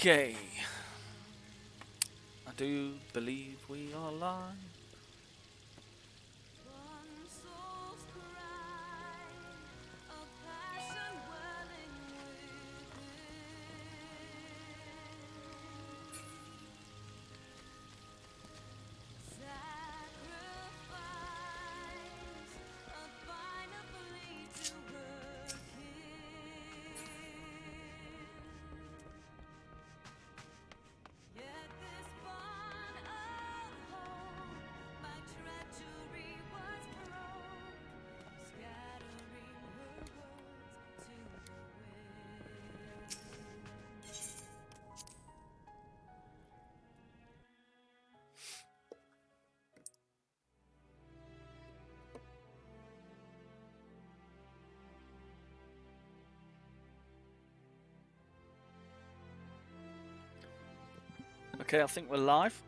Okay. I do believe we are live. Okay, I think we're live.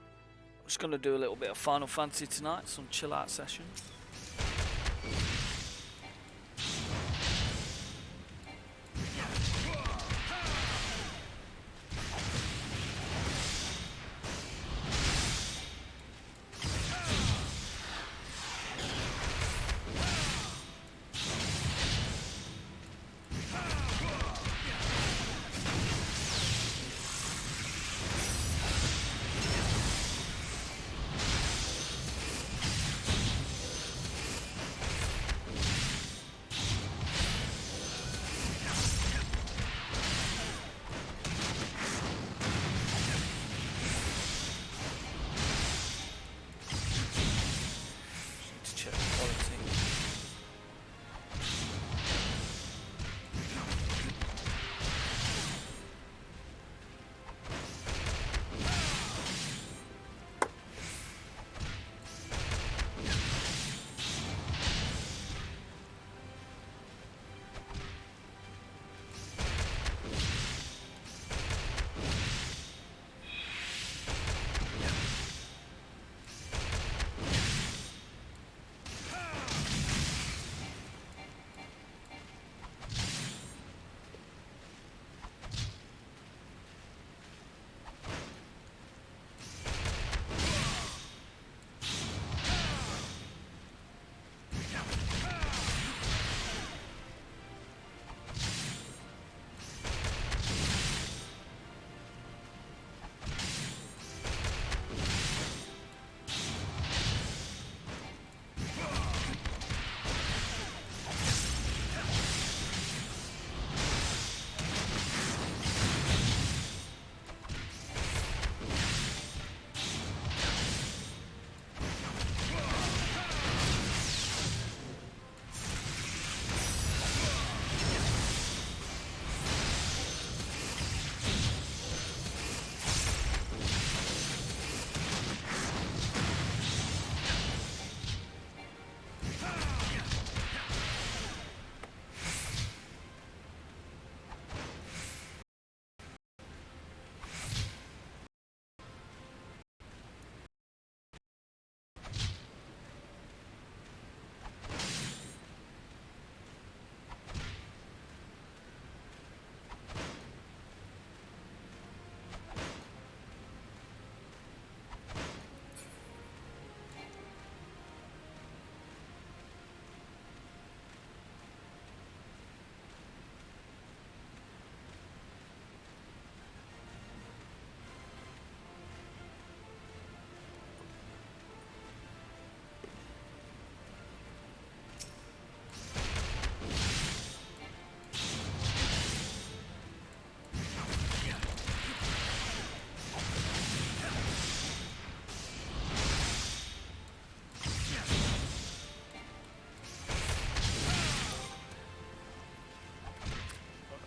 I'm just going to do a little bit of Final Fantasy tonight, some chill out session.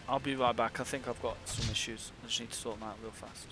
I'll be right back. I think I've got some issues. I just need to sort them out real fast.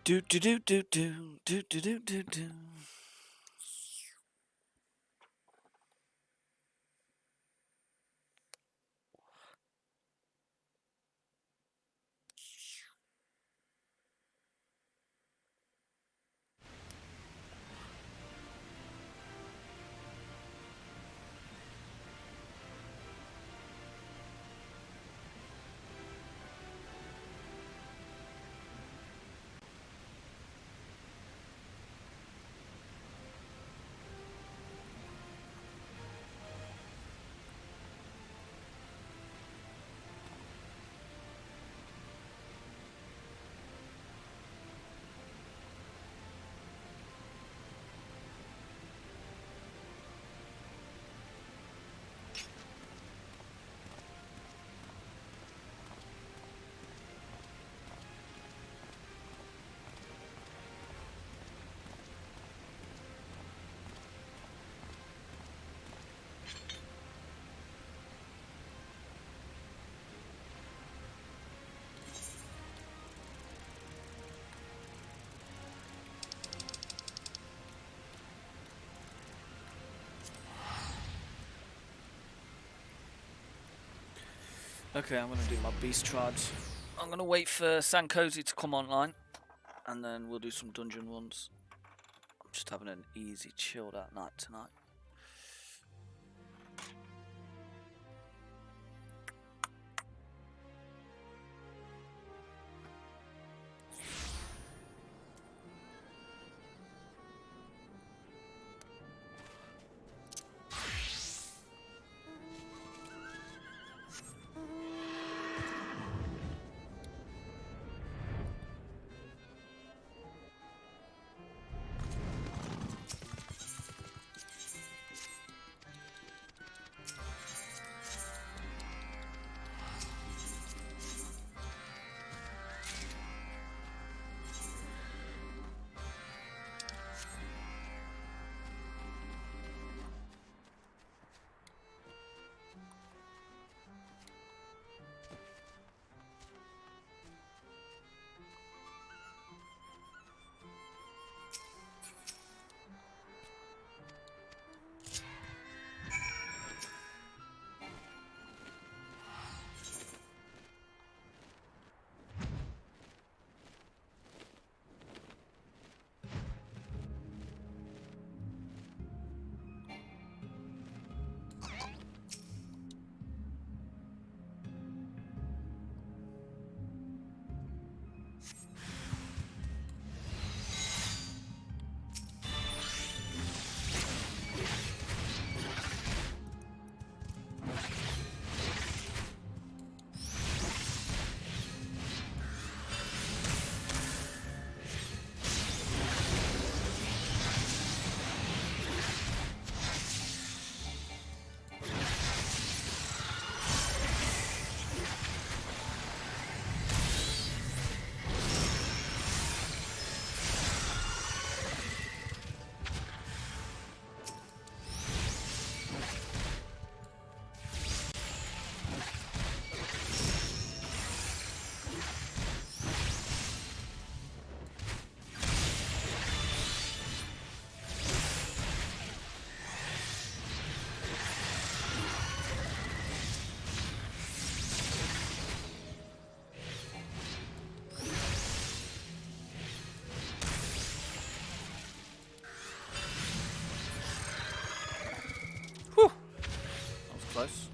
Do do do do do do do do do do. Okay, I'm gonna do my beast tribes. I'm gonna wait for Sankosi to come online, and then we'll do some dungeon runs. I'm just having an easy, chilled out night tonight. Whew! That was close.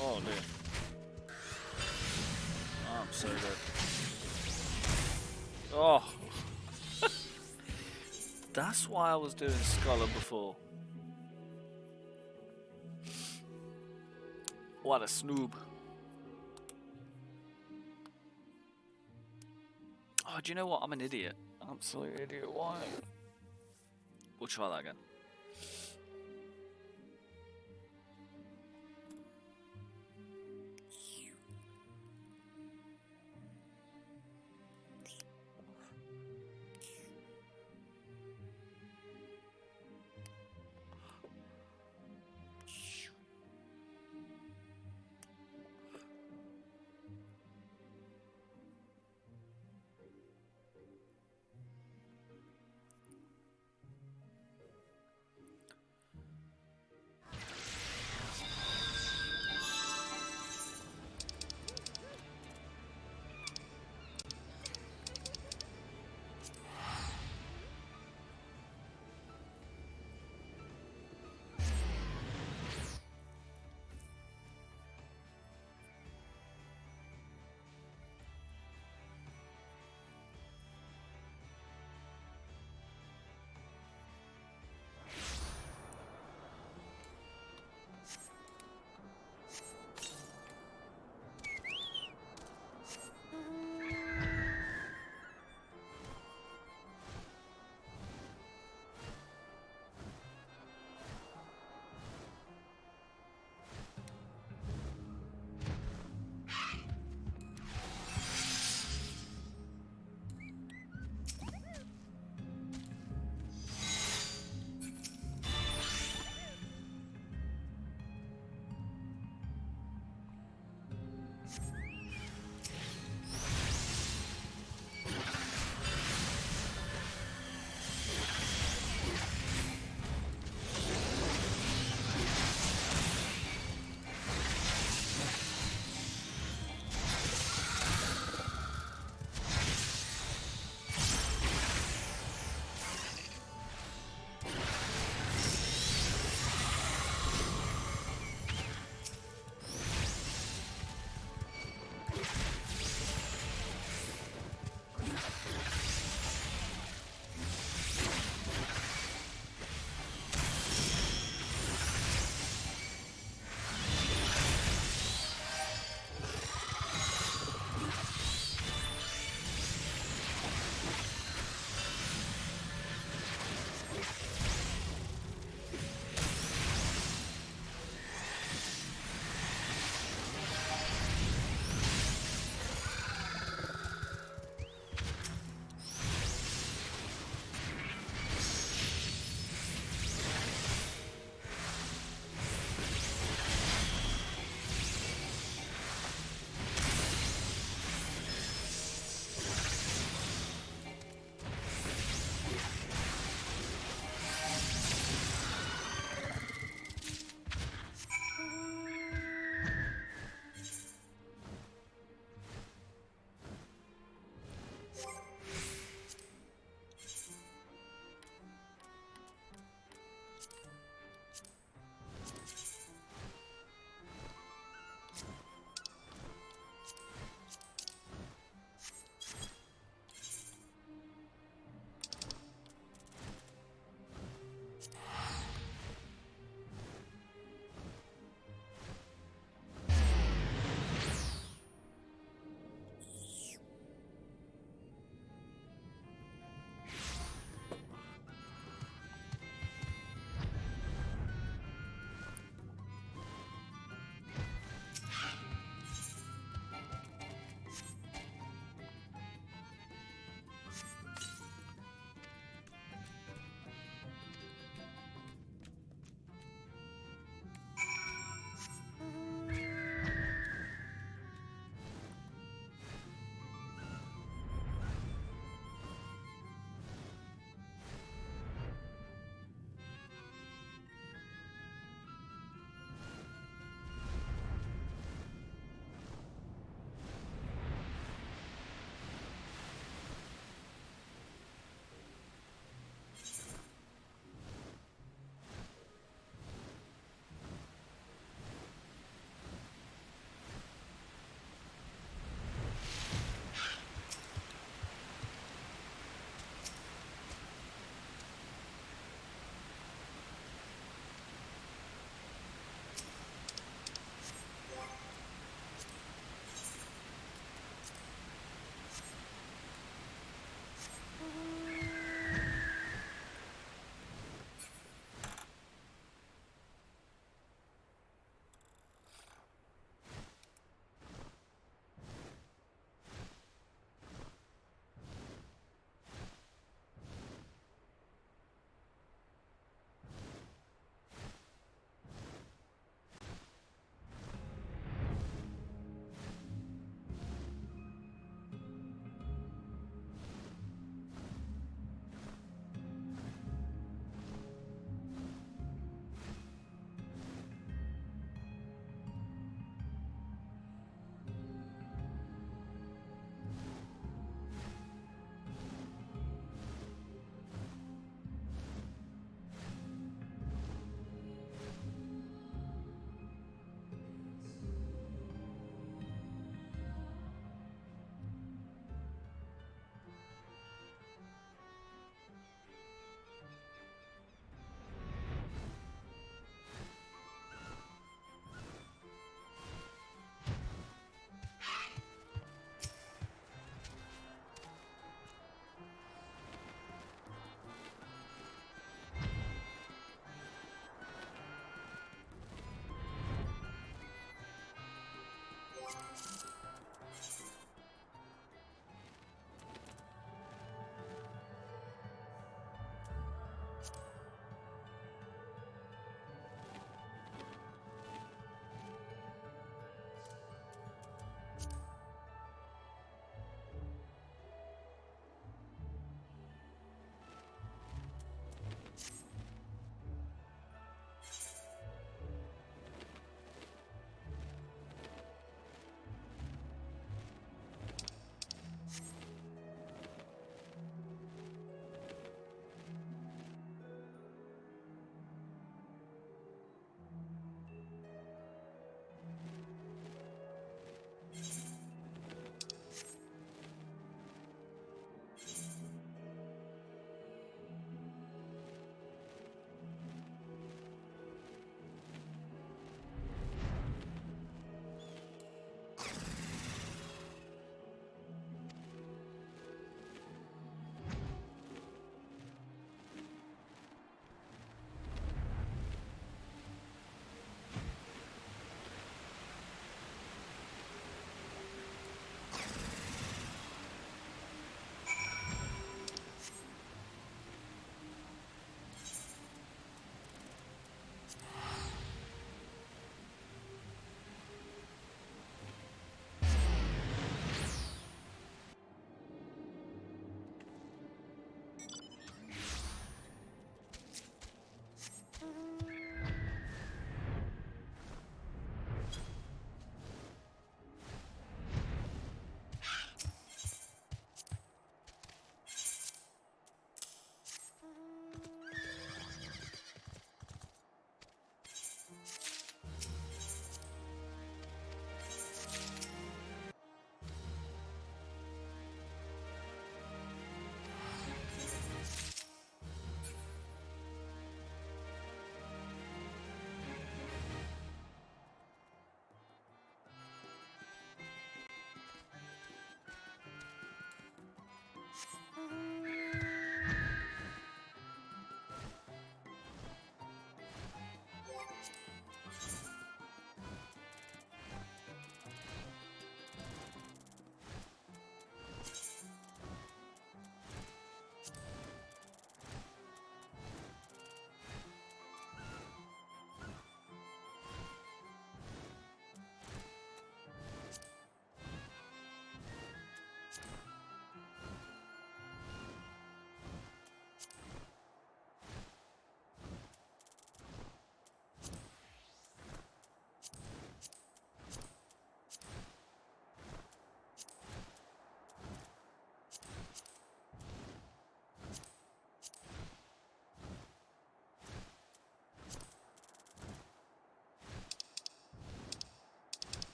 Oh dear. Oh, I'm so dead. Oh! That's why I was doing Scholar before. What a snoob. Oh, do you know what? I'm an idiot. Absolute idiot. Why? We'll try that again.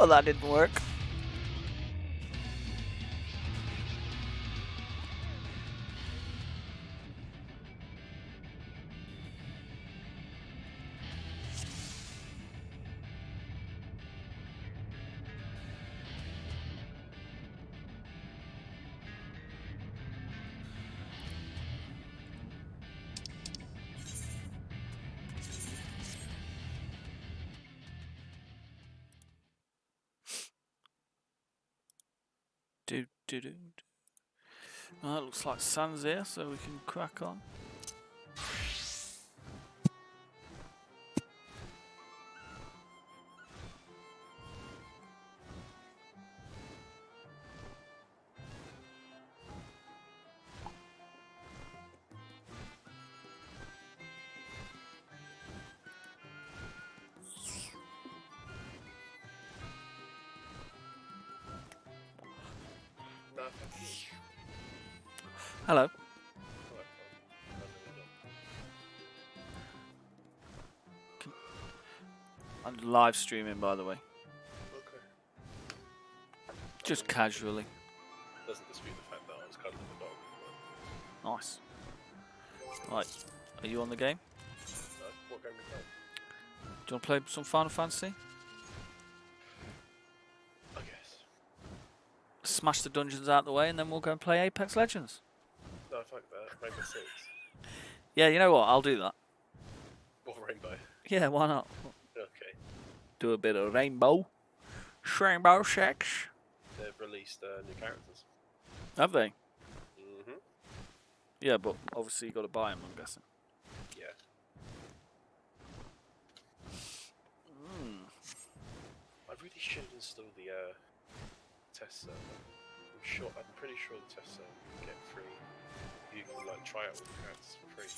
Well, that didn't work. Do. Well, it looks like San's here, so we can crack on. Hello. I'm live streaming, by the way. Okay. Just casually. Doesn't dispute the fact that I was cuddling the dog. Nice. Right. Are you on the game? No? What game are we playing? Do you want to play some Final Fantasy? I guess. Smash the dungeons out the way, and then we'll go and play Apex Legends. No, fuck that. Rainbow Six. Yeah, you know what? I'll do that. Or Rainbow. Yeah, why not? Okay. Do a bit of Rainbow Six. They've released new characters. Have they? Mm-hmm. Yeah, but obviously you got to buy them, I'm guessing. Yeah. I really should install the test server. I'm pretty sure the test server you can get free. You can like try out all the characters for free.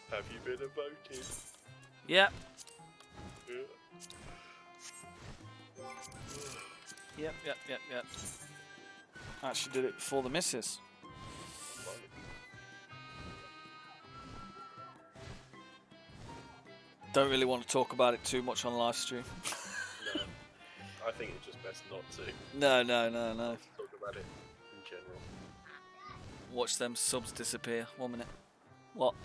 Have you been invoking? Yeah. Yeah. Yep. I actually did it before the missus. Don't really want to talk about it too much on live stream. No. I think it's just best not to. No. Talk about it in general. Watch them subs disappear. 1 minute. What?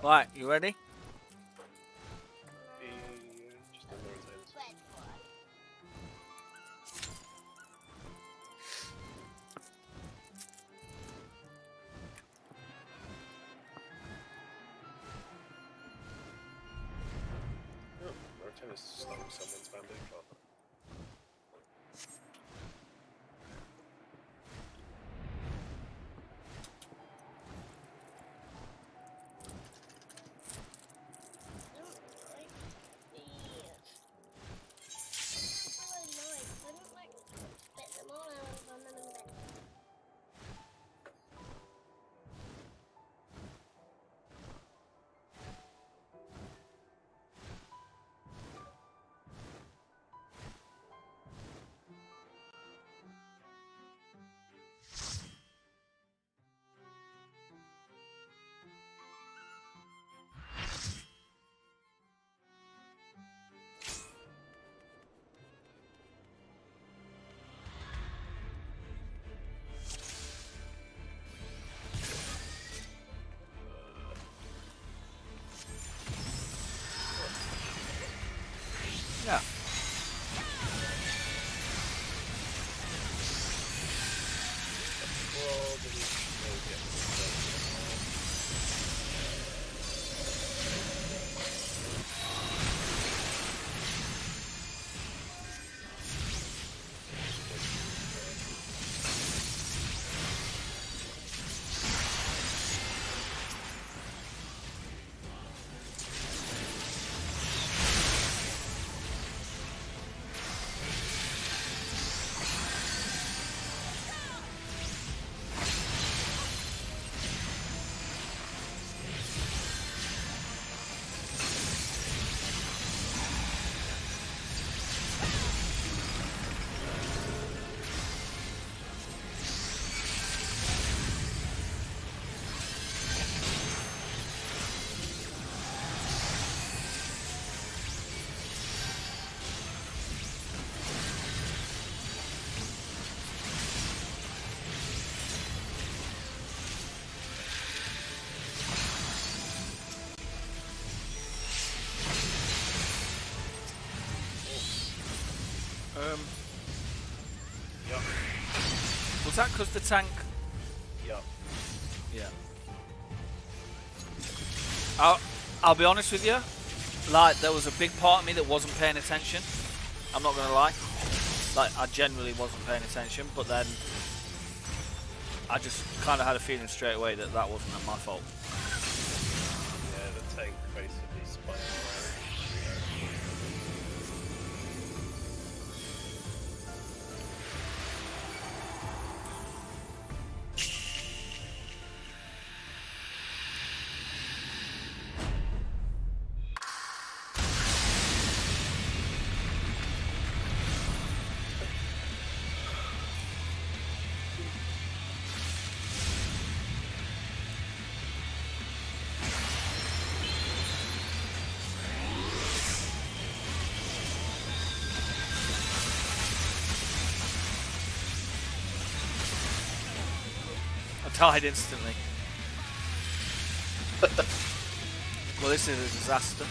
Right, you ready? Just on the rotations. Oh, Rotations stole someone's bamboo plant. that because the tank? Yeah. Yeah. I'll be honest with you. Like, there was a big part of me that wasn't paying attention. I'm not gonna lie. Like, I genuinely wasn't paying attention, but then I just kind of had a feeling straight away that that wasn't my fault. Yeah, the tank basically spun around. I died instantly. Well, this is a disaster.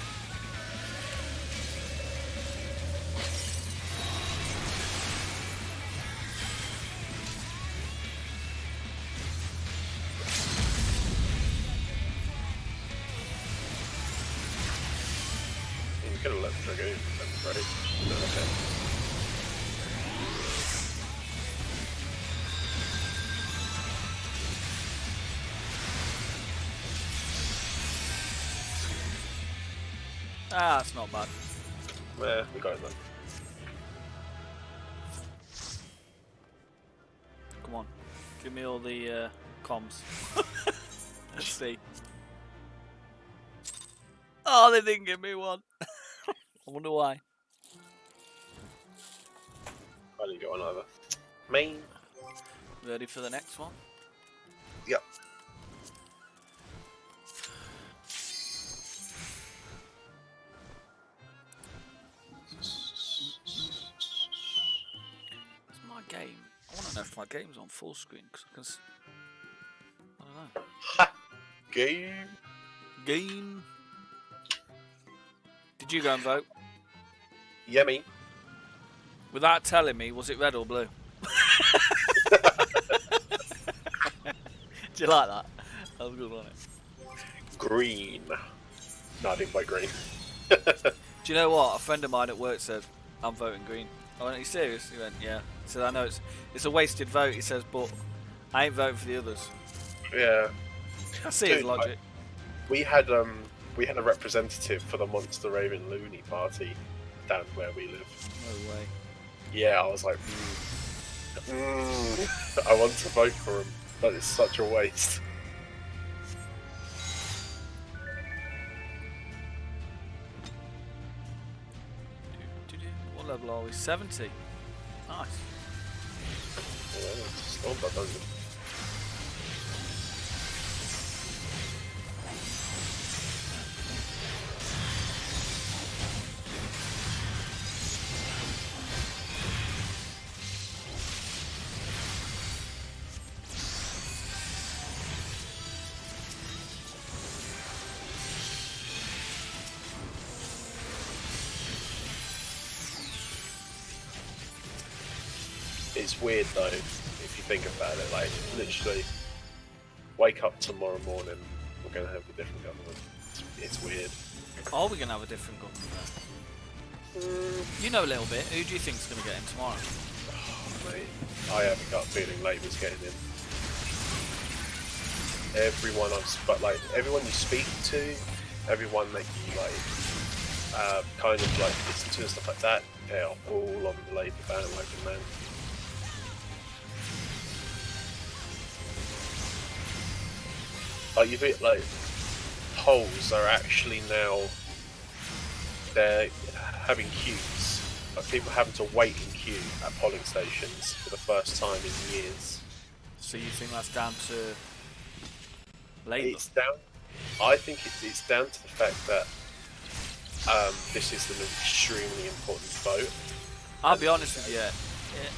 You could have let the Dragoon, right? Okay. Ah, that's not bad. Yeah, we got it then. Come on, give me all the comms. Let's see. Oh, they didn't give me one. I wonder why. I didn't get one either. Main. Ready for the next one? Yep. It's my game. I want to know if my game's on full screen because I don't know. Ha! Game. Game. Did you go and vote? Yeah, me. Without telling me, was it red or blue? Do you like that? That was good, wasn't it? Green. No, I didn't vote green. Do you know what? A friend of mine at work said, I'm voting green. I went, are you serious? He went, yeah. He said, I know it's a wasted vote, he says, but I ain't voting for the others. Yeah. I see his logic. We had a representative for the Monster Raven Looney party down where we live. No way. Yeah, I was like, I want to vote for him, but it's such a waste. What level are we? 70. Nice. Yeah, it's not bad, don't it? It's weird though, if you think about it, like, literally, wake up tomorrow morning, we're going to have a different government. It's weird. Are we going to have a different government there? You know a little bit. Who do you think's going to get in tomorrow? Oh, mate, I have a gut feeling Labour's getting in. Everyone everyone you speak to, everyone that you kind of like listen to and stuff like that, they are all on the Labour bandwagon, man. Like, polls are actually now, they're having queues, like people having to wait in queue at polling stations for the first time in years. So you think that's down to Labour? I think it's down to the fact that this is an extremely important vote. I'll be honest with you.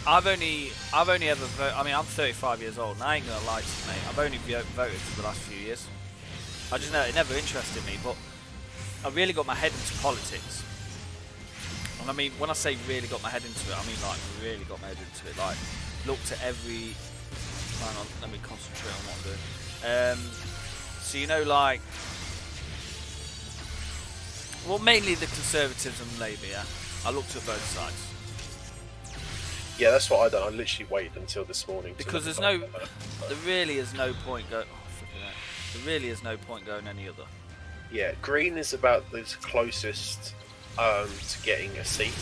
I've only ever voted. I mean, I'm 35 years old, and I ain't gonna lie to you, mate. I've only voted for the last few years. I just know it never interested me, but I really got my head into politics. And I mean, when I say really got my head into it, I mean like really got my head into it. Like, looked at every Hang on, let me concentrate on what I'm doing. So you know, like, well, mainly the Conservatives and Labour. Yeah, I looked at both sides. Yeah, that's what I done. I literally waited until this morning. Because there really is no point going. Oh, flipping it. There really is no point going any other. Yeah, Green is about the closest to getting a seat,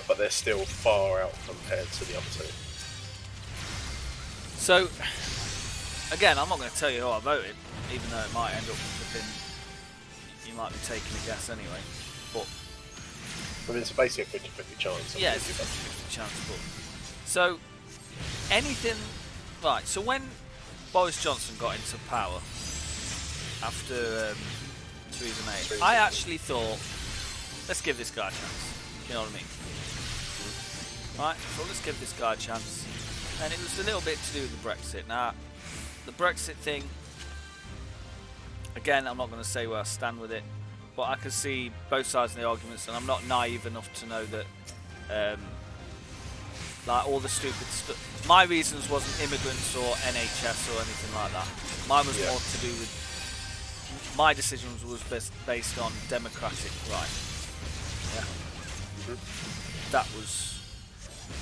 but they're still far out compared to the other two. So, again, I'm not going to tell you who I voted, even though it might end up flipping. You might be taking a guess anyway, but. I mean, it's basically a 50-50 chance. Yeah, it's a 50-50 chance, but. So, anything. Right, so when Boris Johnson got into power after Theresa May, I actually thought, let's give this guy a chance. You know what I mean? Right, so let's give this guy a chance. And it was a little bit to do with the Brexit. Now, the Brexit thing, again, I'm not going to say where I stand with it, but I can see both sides of the arguments, and I'm not naive enough to know that, like, all the stupid stuff. My reasons wasn't immigrants or NHS or anything like that. Mine was more to do with, my decisions was based on democratic right. Yeah. That was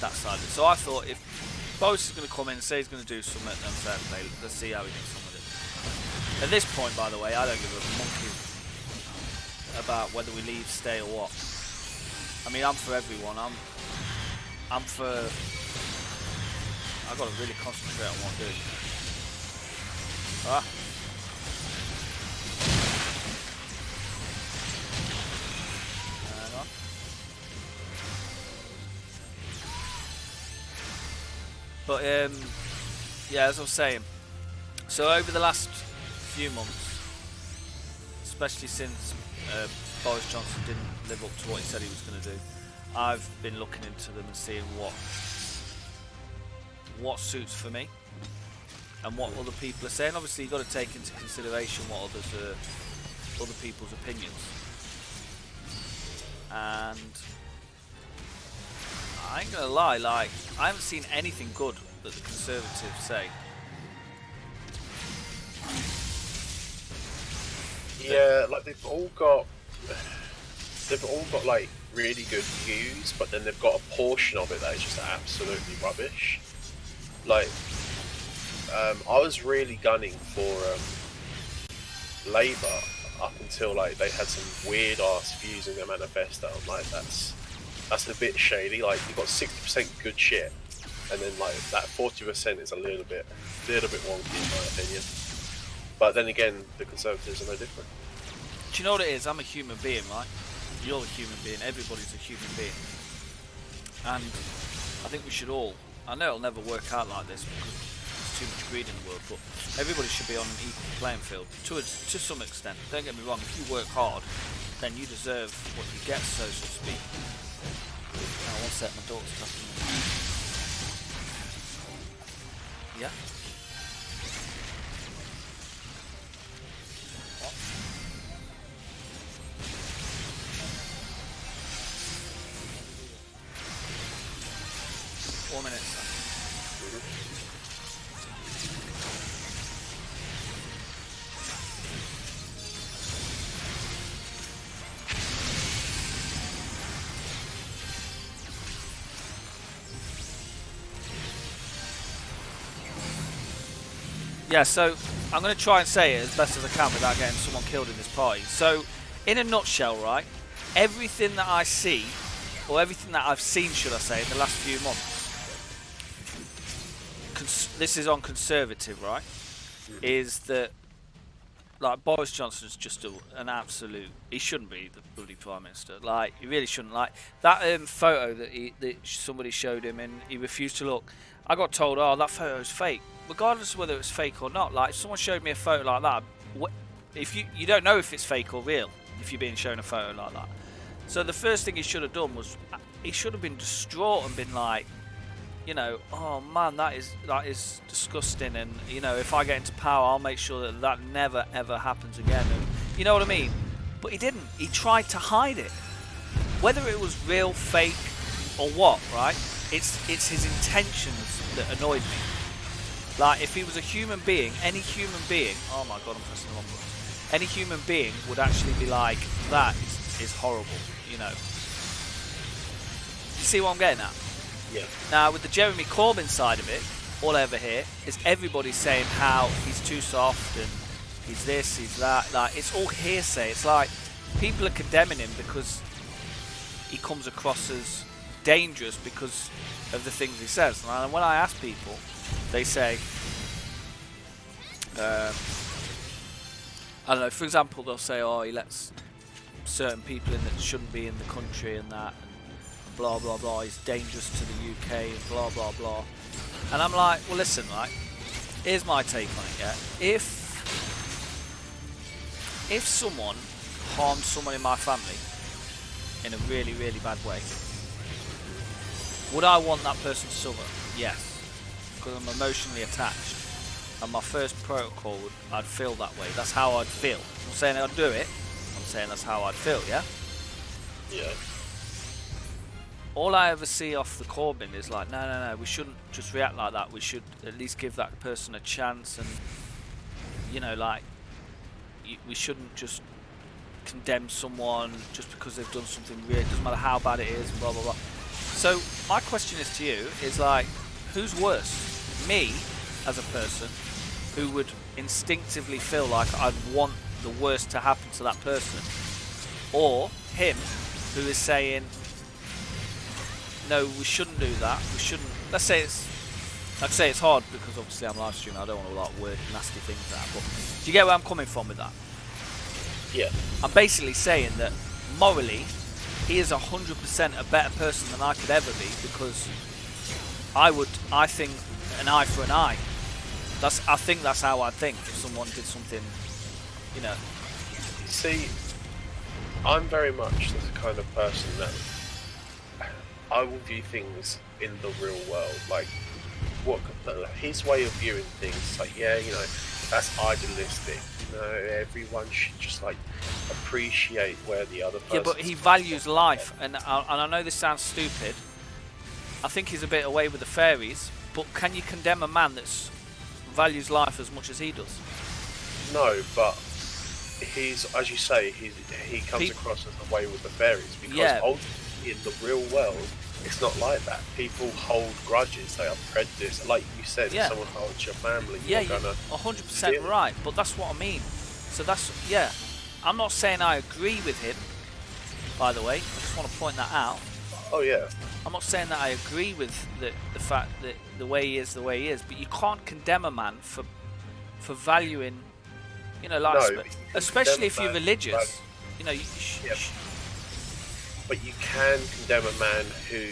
that side of it. So I thought if Boris is going to come in and say he's going to do something, then fair play. Let's see how he gets on with it. At this point, by the way, I don't give a monkey about whether we leave, stay, or what. I mean, I'm for everyone. I'm for. I've got to really concentrate on what I'm doing. Ah. Hang on. But yeah, as I was saying, so over the last few months, especially since Boris Johnson didn't live up to what he said he was going to do, I've been looking into them and seeing what suits for me and what other people are saying. Obviously, you've got to take into consideration what other people's opinions. And I ain't gonna lie, like, I haven't seen anything good that the Conservatives say. Yeah, like they've all got like really good views, but then they've got a portion of it that is just absolutely rubbish. Like, I was really gunning for Labour up until like they had some weird ass views in their manifesto. I'm like, that's a bit shady. Like, you've got 60% good shit, and then like that 40% is a little bit wonky in my opinion. But then again, the Conservatives are no different. Do you know what it is? I'm a human being, right? You're a human being. Everybody's a human being. And I think we should all. I know it'll never work out like this because there's too much greed in the world, but everybody should be on an equal playing field to some extent. Don't get me wrong. If you work hard, then you deserve what you get, so to speak. Now, one sec, my daughter's talking to me. Yeah? What? 4 minutes. Yeah, so I'm going to try and say it as best as I can without getting someone killed in this party. So, in a nutshell, right, everything that I see, or everything that I've seen, should I say, in the last few months, this is on Conservative, right, is that, like, Boris Johnson's just an absolute, he shouldn't be the bloody Prime Minister. Like, he really shouldn't. Like, that photo that somebody showed him and he refused to look, I got told, oh, that photo's fake. Regardless of whether it's fake or not, like, if someone showed me a photo like that, if you don't know if it's fake or real if you're being shown a photo like that. So the first thing he should have done was he should have been distraught and been like, you know, oh man, that is disgusting, and you know, if I get into power, I'll make sure that never ever happens again. And you know what I mean? But he didn't. He tried to hide it, whether it was real, fake, or what. Right? It's his intentions that annoyed me. Like, if he was a human being, any human being, oh my god, I'm pressing the wrong button. Any human being would actually be like, that is horrible, you know. You see what I'm getting at? Yeah. Now, with the Jeremy Corbyn side of it, all I ever hear is everybody saying how he's too soft and he's this, he's that. Like, it's all hearsay. It's like people are condemning him because he comes across as dangerous because of the things he says. And when I ask people, they say, I don't know, for example, they'll say, oh, he lets certain people in that shouldn't be in the country and that, and blah, blah, blah, he's dangerous to the UK, and blah, blah, blah. And I'm like, well, listen, right, here's my take on it, yeah? If someone harmed someone in my family in a really, really bad way, would I want that person to suffer? Yes. Because I'm emotionally attached, and my first protocol I'd feel that way. That's how I'd feel. I'm not saying I'd do it, I'm saying that's how I'd feel, yeah? Yeah. All I ever see off the Corbyn is like, no, we shouldn't just react like that. We should at least give that person a chance, and, you know, like, we shouldn't just condemn someone just because they've done something weird. It doesn't matter how bad it is, and blah, blah, blah. So my question is to you is like, who's worse? Me, as a person, who would instinctively feel like I'd want the worst to happen to that person, or him, who is saying, no, we shouldn't do that. We shouldn't. Let's say it's hard because obviously I'm live streaming. I don't want to like word nasty things out. But do you get where I'm coming from with that? Yeah. I'm basically saying that morally, he is 100% a better person than I could ever be, because I think an eye for an eye. I think that's how I think if someone did something, you know. See, I'm very much the kind of person that I will view things in the real world. Like, what his way of viewing things, like, yeah, you know, that's idealistic. You know, everyone should just like appreciate where the other person. Yeah, but he values life, and I know this sounds stupid. I think he's a bit away with the fairies, but can you condemn a man that values life as much as he does? No, but he's, as you say, he comes across as away with the fairies, because ultimately in the real world, it's not like that. People hold grudges, they are prejudiced. Like you said, if someone holds your family, you're gonna 100% right, but that's what I mean. So that's, I'm not saying I agree with him, by the way. I just want to point that out. Oh yeah. I'm not saying that I agree with the fact that the way he is, but you can't condemn a man for valuing, you know, like, no, especially if you're religious. You know, but you can condemn a man who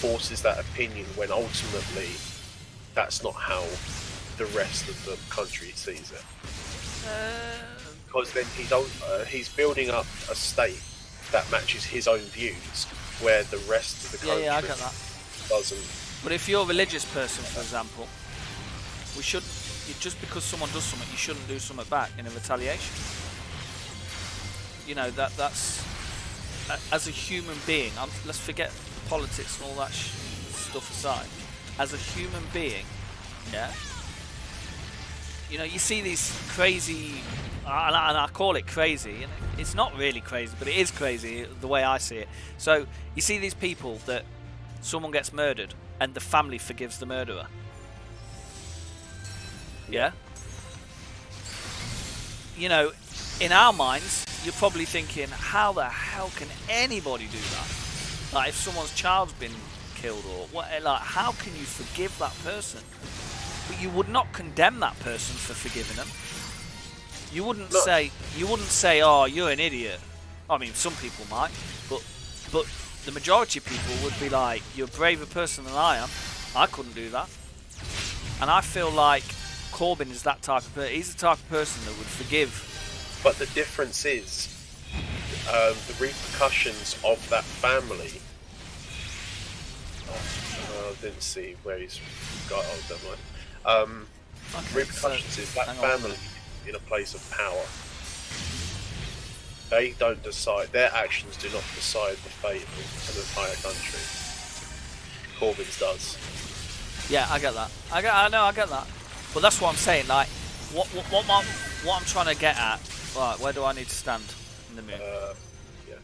forces that opinion when ultimately that's not how the rest of the country sees it. Because then he's building up a state that matches his own views, where the rest of the country I get that. doesn't. But if you're a religious person, for example, just because someone does something, you shouldn't do something back in a retaliation. You know, that's as a human being. Let's forget the politics and all that stuff aside. As a human being, you know, you see these crazy, and I call it crazy, and it's not really crazy, but it is crazy the way I see it. So you see these people that someone gets murdered and the family forgives the murderer. Yeah? You know, in our minds, you're probably thinking, how the hell can anybody do that? Like, if someone's child's been killed or what, like, how can you forgive that person? But you would not condemn that person for forgiving them. You wouldn't say, oh, you're an idiot. I mean, some people might, but the majority of people would be like, you're a braver person than I am. I couldn't do that. And I feel like Corbyn is that type of person. He's the type of person that would forgive. But the difference is the repercussions of that family. I didn't see where he's got. Oh, never mind. Repercussions is that family in a place of power. They don't decide. Their actions do not decide the fate of an entire country. Corbyn's does. Yeah, I get that. I know, I get that. But that's what I'm saying. Like, what I'm trying to get at. Right, where do I need to stand in the moon? Yeah.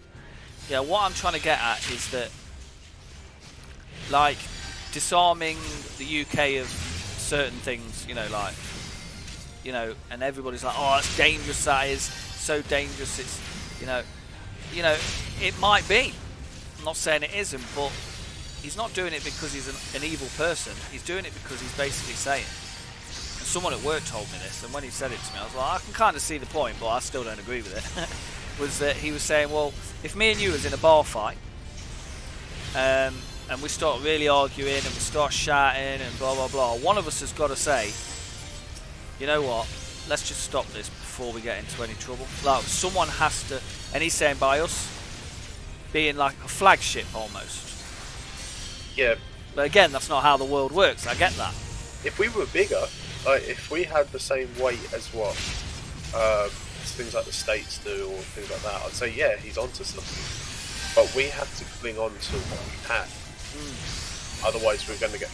Yeah, what I'm trying to get at is that, like, disarming the UK of certain things, you know, like, you know, and everybody's like, oh, it's dangerous, that is, so dangerous, it's, you know, it might be. I'm not saying it isn't, but he's not doing it because he's an evil person. He's doing it because he's basically saying, and someone at work told me this, and when he said it to me, I was like, I can kind of see the point, but I still don't agree with it, was that he was saying, well, if me and you was in a bar fight, and we start really arguing and we start shouting and blah blah blah, one of us has got to say, you know what, let's just stop this before we get into any trouble. Like, someone has to, and he's saying by us being like a flagship almost. Yeah. But again, that's not how the world works, I get that. If we were bigger, like if we had the same weight as what things like the States do or things like that, I'd say yeah, he's onto something. But we have to cling on to what we had. Otherwise we're going to get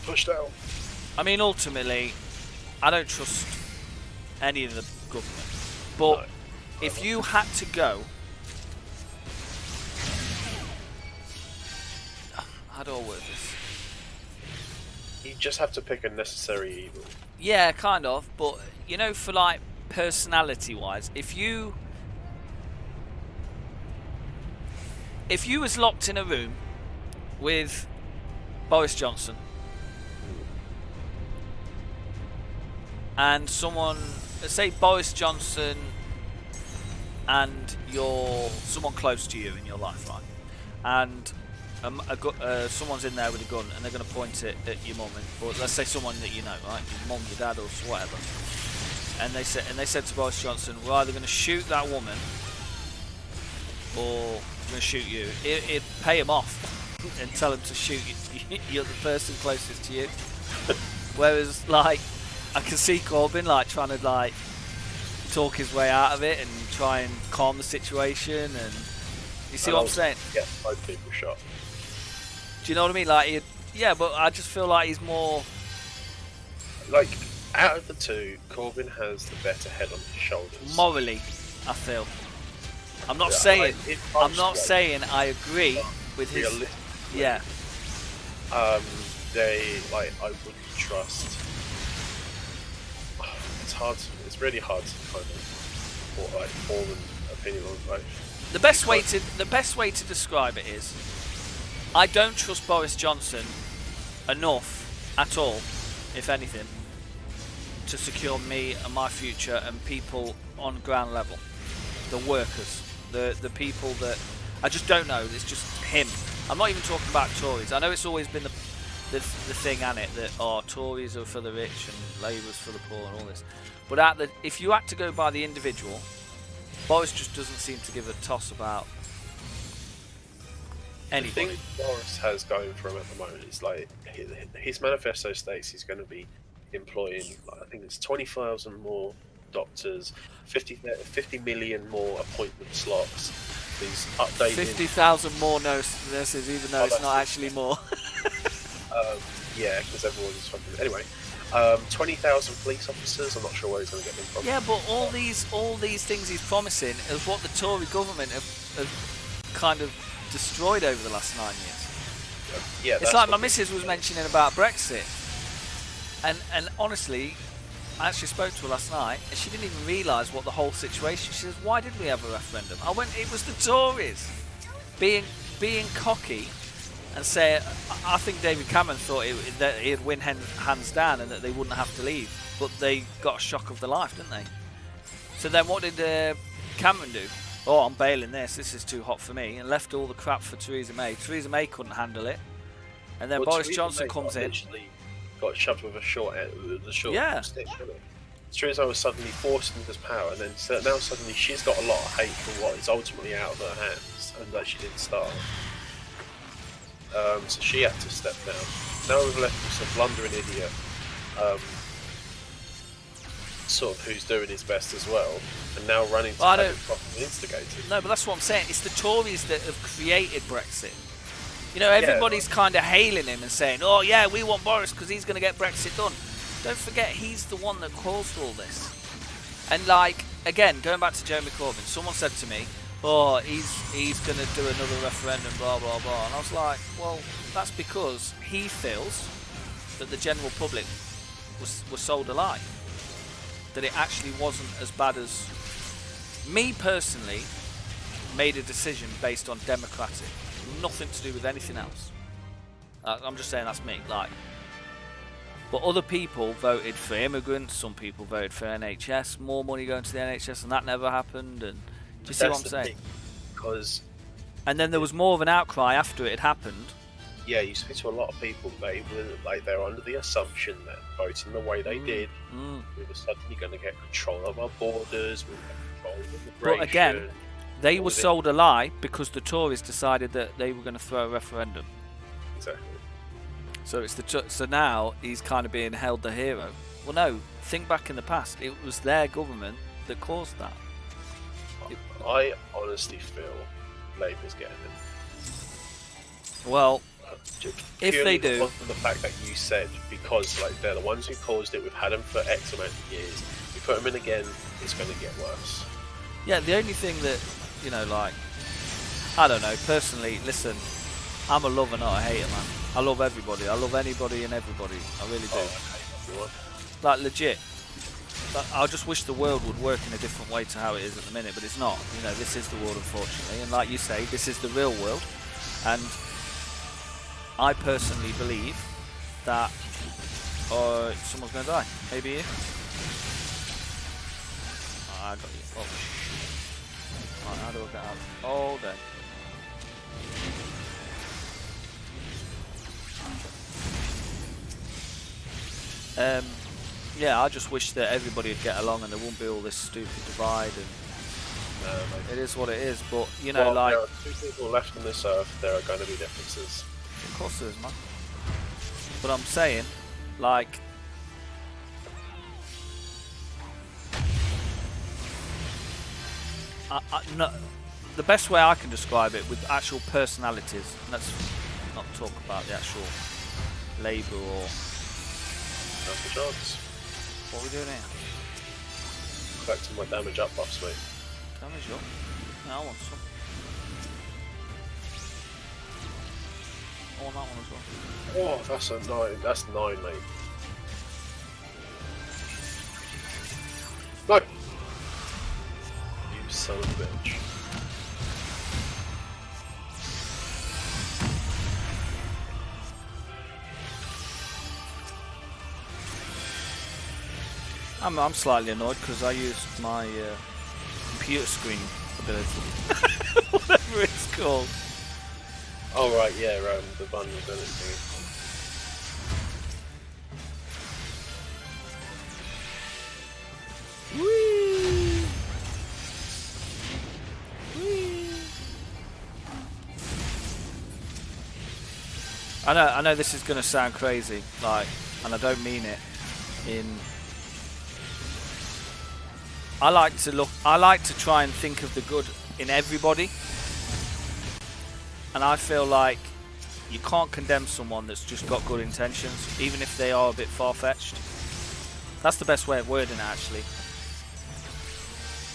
pushed out. I mean, ultimately, I don't trust any of the government. But No. if you had to go, how do I word this? You just have to pick a necessary evil. Yeah, kind of. But, you know, for like personality-wise, if you was locked in a room with Boris Johnson and someone, let's say Boris Johnson and someone close to you in your life, right? And someone's in there with a gun and they're going to point it at your mum, or let's say someone that you know, right? Your mum, your dad, or whatever. And they said to Boris Johnson, we're either going to shoot that woman or we're going to shoot you. It'd pay him off and tell him to shoot you. You're the person closest to you. Whereas, like, I can see Corbyn like trying to like talk his way out of it and try and calm the situation. And you see what I'm saying? Yeah, both people shot. Do you know what I mean? Like, yeah, but I just feel like he's more like, out of the two, Corbyn has the better head on his shoulders. morally, I feel. I'm not saying I agree with his. Yeah. I wouldn't trust. It's really hard to kind of form an opinion on. Like, The best way to describe it is, I don't trust Boris Johnson enough at all, if anything, to secure me and my future and people on ground level, the workers, the people that I just don't know. It's just him. I'm not even talking about Tories. I know it's always been the thing, and it that Tories are for the rich and Labour's for the poor and all this. But if you had to go by the individual, Boris just doesn't seem to give a toss about anybody. The thing Boris has going for him at the moment is like his manifesto states he's going to be employing, I think it's 20,000 more doctors, 50 million more appointment slots. He's updating 50,000 more nurses, even though it's not actually more. Yeah, because everyone's fucking. Anyway, 20,000 police officers. I'm not sure where he's going to get them from. Yeah, but all these things he's promising is what the Tory government have kind of destroyed over the last 9 years. Yeah, it's like my missus was mentioning about Brexit, and honestly, I actually spoke to her last night, and she didn't even realise what the whole situation. She says, "Why did we have a referendum?" I went, "It was the Tories being cocky and say." I think David Cameron thought that he'd win hands down and that they wouldn't have to leave, but they got a shock of their life, didn't they? So then, what did Cameron do? Oh, I'm bailing this. This is too hot for me, and left all the crap for Theresa May. Theresa May couldn't handle it, and then Boris Johnson comes in. Got shoved with the short stick. Theresa May was suddenly forced into this power, and then now suddenly she's got a lot of hate for what is ultimately out of her hands, and that she didn't start. So she had to step down. Now we've left with some blundering idiot, sort of who's doing his best as well, and now running to have it properly instigated. No, but that's what I'm saying. It's the Tories that have created Brexit. You know, everybody's kind of hailing him and saying, "Oh yeah, we want Boris because he's going to get Brexit done." Don't forget, he's the one that caused all this. And like, again, going back to Jeremy Corbyn, someone said to me, "Oh, he's going to do another referendum, blah blah blah," and I was like, "Well, that's because he feels that the general public was sold a lie, that it actually wasn't as bad as me personally made a decision based on democratic, nothing to do with anything else. I'm just saying that's me, like." But other people voted for immigrants, some people voted for NHS, more money going to the NHS, and that never happened. And do you see what I'm saying? Because, and then there was more of an outcry after it had happened. Yeah, you speak to a lot of people, they were under the assumption that voting the way they did, we were suddenly going to get control of our borders, we were going to control immigration. But again, they were sold a lie because the Tories decided that they were going to throw a referendum. Exactly. So it's so now he's kind of being held the hero. Well, no, think back in the past. It was their government that caused that. I honestly feel Labour's getting them. Well, if they do, because of the fact that you said, because like they're the ones who caused it, we've had them for X amount of years. You put them in again, it's going to get worse. Yeah, the only thing that, you know, like, I don't know, personally, listen, I'm a lover, not a hater, man. I love everybody. I love anybody and everybody. I really do. Oh, I hate everyone. Like, legit. But I just wish the world would work in a different way to how it is at the minute, but it's not. You know, this is the world, unfortunately. And like you say, this is the real world. And I personally believe that someone's going to die. Maybe you. I got you. Oh, right, how do I get out? Oh, then. Yeah, I just wish that everybody would get along and there wouldn't be all this stupid divide. And it is what it is. But you know, like, there are two people left on this earth. There are going to be differences. Of course there is, man. But I'm saying, like, no, the best way I can describe it with actual personalities. Let's not talk about the actual Labour or. That's the chance. What are we doing here? Collecting my damage up buffs, mate. Damage up? Yeah, I want some. I want that one as well. Oh, that's a 9. That's 9, mate. No! You son of a bitch. I'm slightly annoyed because I used my computer screen ability. Whatever it's called. Oh right, yeah, the vulnerability thing. Whee! Whee! I know this is going to sound crazy, like, and I don't mean it in. I like to try and think of the good in everybody. And I feel like you can't condemn someone that's just got good intentions, even if they are a bit far-fetched. That's the best way of wording it, actually.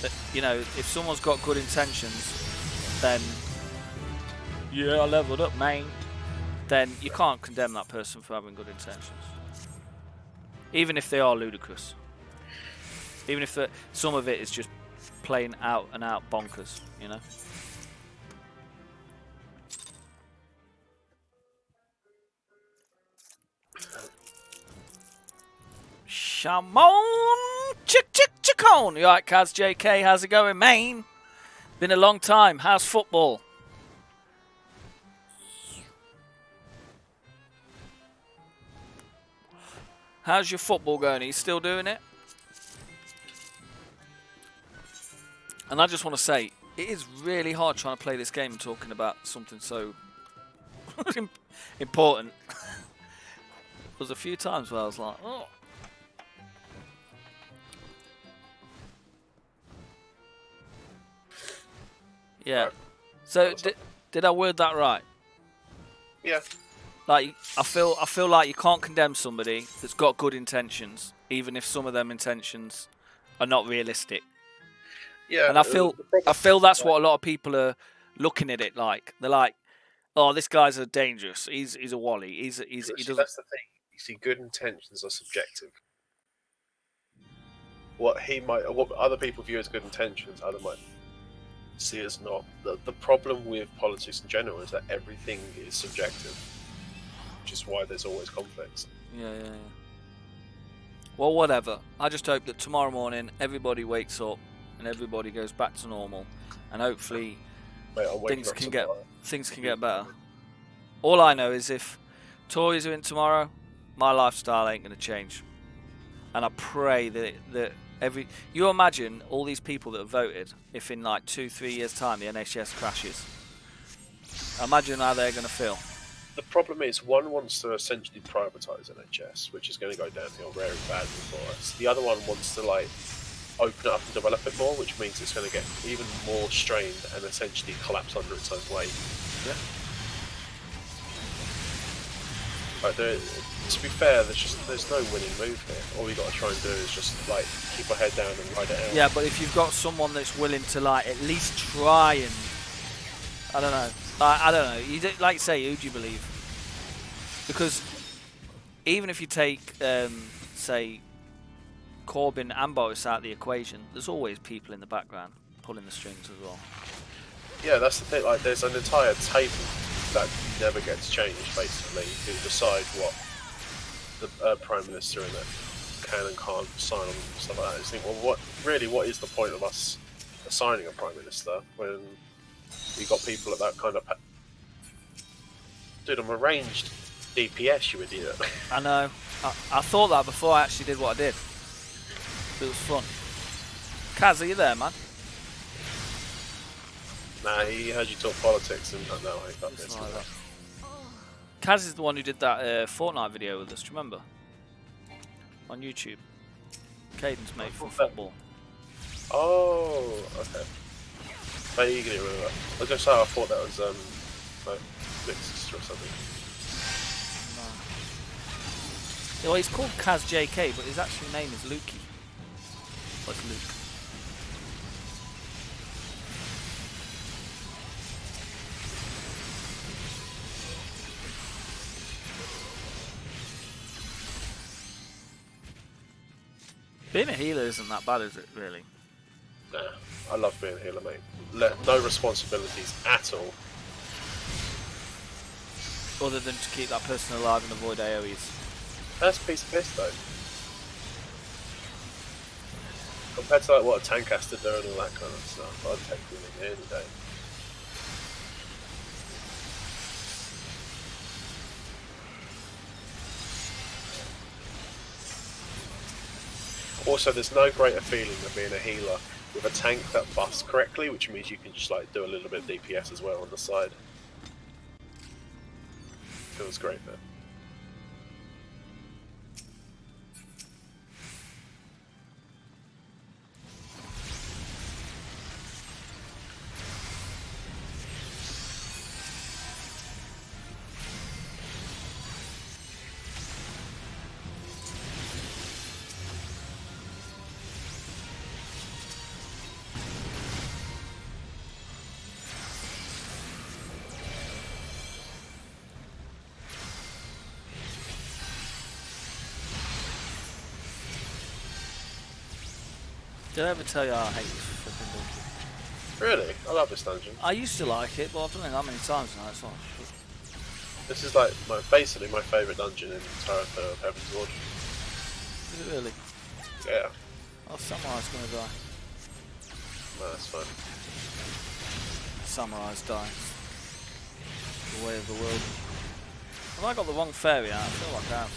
That, you know, if someone's got good intentions, then, yeah, I leveled up, mate. Then you can't condemn that person for having good intentions. Even if they are ludicrous. Even if some of it is just plain out and out bonkers, you know? Shamon Chickone. You alright, Kaz JK? How's it going, Maine? Been a long time. How's football? How's your football going? Are you still doing it? And I just want to say, it is really hard trying to play this game and talking about something so important. There was a few times where I was like, oh. Yeah. So, did I word that right? Yeah. Like I feel like you can't condemn somebody that's got good intentions, even if some of them intentions are not realistic. Yeah. And I The problem, feel that's like, what a lot of people are looking at it like. They're like, oh, this guy's a dangerous. He's a wally. He see, doesn't. that's the thing. You see, good intentions are subjective. What other people view as good intentions, other might see as not. The problem with politics in general is that everything is subjective, which is why there's always conflicts. Yeah. Well, whatever. I just hope that tomorrow morning everybody wakes up and everybody goes back to normal, and hopefully Mate, I'm waking things up can tomorrow. get better. All I know is if Tories are in tomorrow, my lifestyle ain't gonna change, and I pray that you imagine all these people that have voted. If in like 2-3 years' time the NHS crashes, imagine how they're gonna feel. The problem is, one wants to essentially privatise NHS, which is going to go downhill very badly for us. The other one wants to like open it up and develop it more, which means it's going to get even more strained and essentially collapse under its own weight. Yeah. Like, to be fair, there's no winning move here. All we got to try and do is just like keep our head down and ride it out. Yeah, but if you've got someone that's willing to like at least try and I don't know. I don't know. Like you say, who do you believe? Because even if you take, say, Corbyn and Boris out of the equation, there's always people in the background pulling the strings as well. Yeah, that's the thing. Like, there's an entire table that never gets changed, basically, to decide what the Prime Minister and that can and can't sign on and stuff like that. You think, well, what is the point of us assigning a Prime Minister when you got people at that kind of... Dude, I'm arranged DPS, you idiot. I know. I thought that before I actually did what I did. It was fun. Kaz, are you there, man? Nah, he heard you talk politics and no, I got this. Like that. Kaz is the one who did that Fortnite video with us, do you remember? On YouTube. Caden's mate from football. Oh, okay. Vaguely remember. I was going to say, I thought that was my big sister or something. No. Well, he's called Kaz JK, but his actual name is Lukey. Like Luke. Being a healer isn't that bad, is it, really? Nah, I love being a healer, mate. No responsibilities at all. Other than to keep that person alive and avoid AoEs. That's a piece of piss, though. Compared to like what a tank has to do and all that kind of stuff, I'd take healing any day. Also, there's no greater feeling than being a healer with a tank that buffs correctly, which means you can just like do a little bit of DPS as well on the side. Feels great, man. Did I ever tell you I hate this flipping dungeon? Really? I love this dungeon. I used to like it, but I've done it that many times now, it's like shit. This is like basically my favourite dungeon in the entirety of Heaven's Ward. Is it really? Yeah. Oh, Samurai's gonna die. No, that's fine. Samurai's die. The way of the world. Have I got the wrong fairy out? I feel like I have.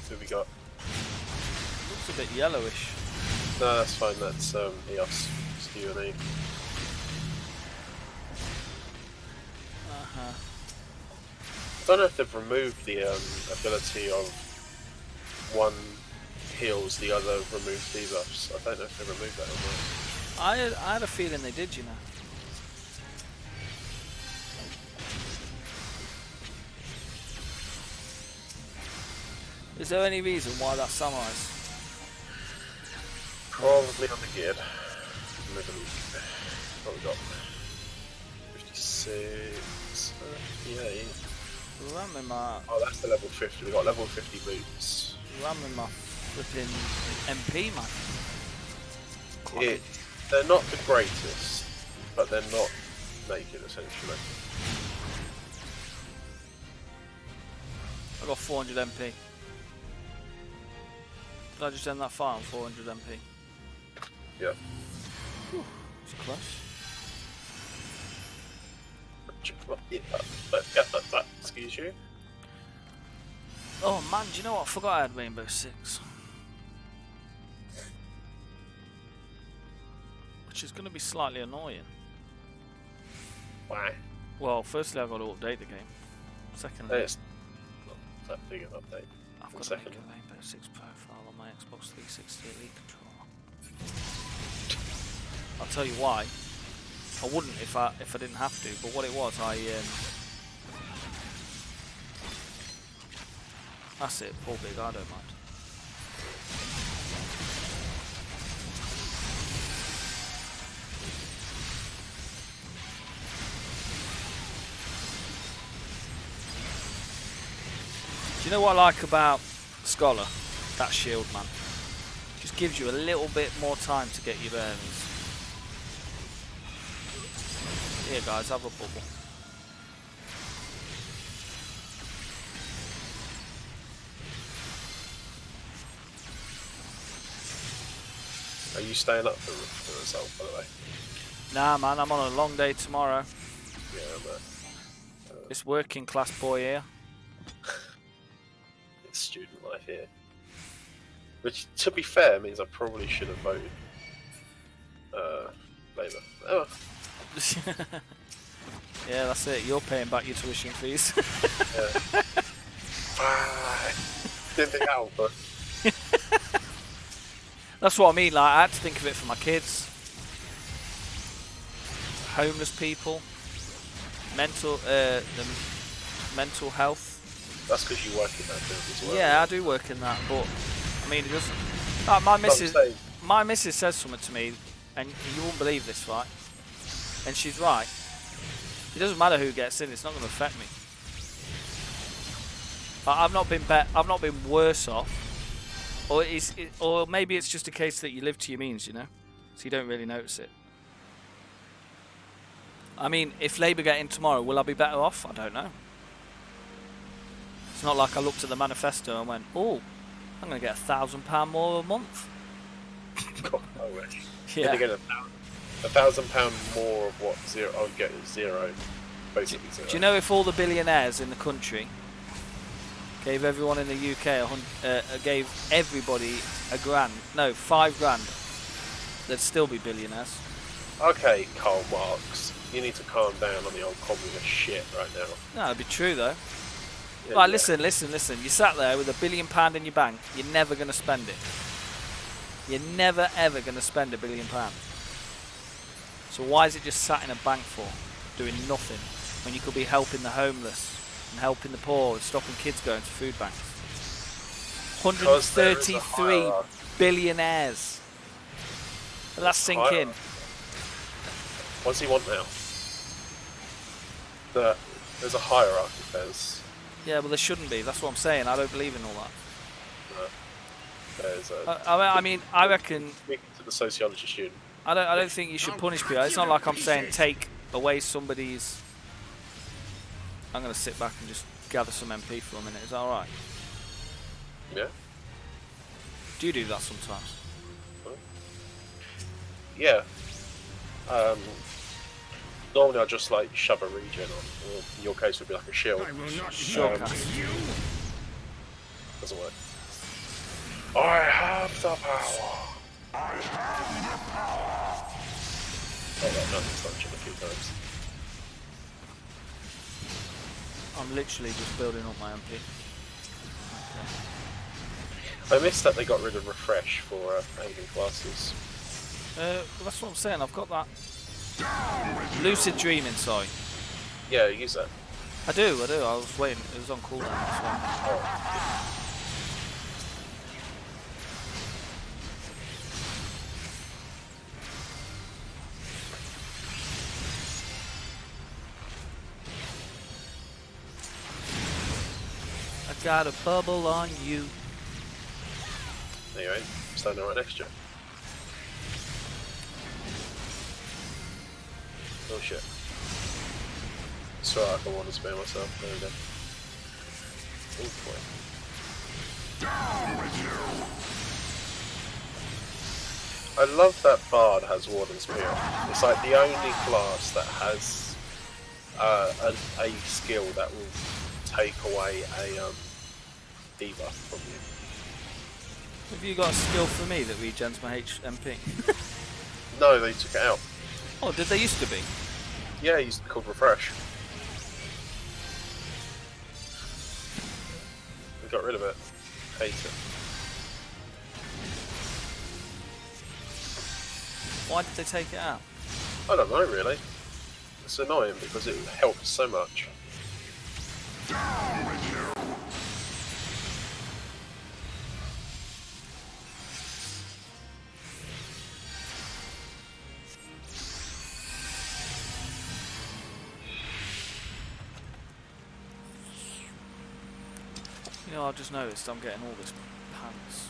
Who we got? Looks a bit yellowish. No, that's fine. That's EOS. It's you and E. I don't know if they've removed the ability of one heals, the other removes debuffs. I don't know if they removed that or not. I had a feeling they did, you know. Is there any reason why that's samurai's? Probably on the geared. What we got? 56. Yeah. Ram in my. Oh, that's the level 50. We got level 50 boots. Ram in my flipping MP, man. They're not the greatest, but they're not naked essentially. I got 400 MP. Did I just end that fire on 400 MP? Yeah. Whew, it's close. Excuse you. Oh man, do you know what? I forgot I had Rainbow Six. Which is going to be slightly annoying. Why? Well, firstly I've got to update the game. Secondly, It's not that big an update. I've got to make a Rainbow Six profile on my Xbox 360 Elite controller. I'll tell you why. I wouldn't if I didn't have to, but what it was, that's it, pull big, I don't mind. Do you know what I like about Scholar? That shield, man. Just gives you a little bit more time to get your bearings. Here guys, have a bubble. Are you staying up for the result, by the way? Nah man, I'm on a long day tomorrow. Yeah, but... This working class boy here. It's student life here. Which, to be fair, means I probably should have voted Labour. Oh. Yeah, that's it. You're paying back your tuition fees. Didn't think out, but that's what I mean. Like, I had to think of it for my kids, homeless people, the mental health. that's because you work in that field as well. Yeah, I do work in that, but I mean, it doesn't. Like, my missus says something to me, and you won't believe this, right? And she's right. It doesn't matter who gets in; it's not going to affect me. I've not been worse off, or maybe it's just a case that you live to your means, you know, so you don't really notice it. I mean, if Labour get in tomorrow, will I be better off? I don't know. It's not like I looked at the manifesto and went, "Oh, I'm going to get £1,000 more a month." God, no way. Yeah. You're going to get £1,000 more of what zero? I would get zero, basically zero. Do you know if all the billionaires in the country gave everyone in the UK gave everybody £5 grand, they'd still be billionaires. Okay, Karl Marx, you need to calm down on the old communist shit right now. No, it'd be true though. Yeah, Right, yeah. listen. You sat there with £1 billion in your bank. You're never going to spend it. You're never ever going to spend £1 billion. So why is it just sat in a bank for, doing nothing, when you could be helping the homeless and helping the poor and stopping kids going to food banks? 133 billionaires. Let that sink in. What does he want now? There's a hierarchy, Fez. Yeah, well there shouldn't be. That's what I'm saying. I don't believe in all that. There's a... I mean, I reckon. Speaking to the sociology student. I don't think you should punish people. It's not like I'm saying take away somebody's. I'm going to sit back and just gather some MP for a minute. Is that all right? Yeah. Do you do that sometimes? Yeah. Normally I just like shove a regen on. Or in your case would be like a shield. Sure. Doesn't work. I have the power. Oh, that nothing's touching a few times. I'm literally just building up my MP. I missed that they got rid of refresh for alien classes. Well, that's what I'm saying. I've got that lucid dreaming. Sorry. Yeah, use that. I do. I was waiting. It was on cooldown. That's why. got a bubble on you. Anyway, I'm standing right next to you. Oh shit. Sorry, I want to spare myself. There we go. Oh boy. I love that Bard has Warden Spirit. It's like the only class that has a skill that will take away a debuff from you. Have you got a skill for me that regens my HP? No, they took it out. Oh, did they used to be? Yeah, it's called Refresh. We got rid of it. Hate it. Why did they take it out? I don't know really. It's annoying because it helps so much. You know, I've just noticed I'm getting all this pants.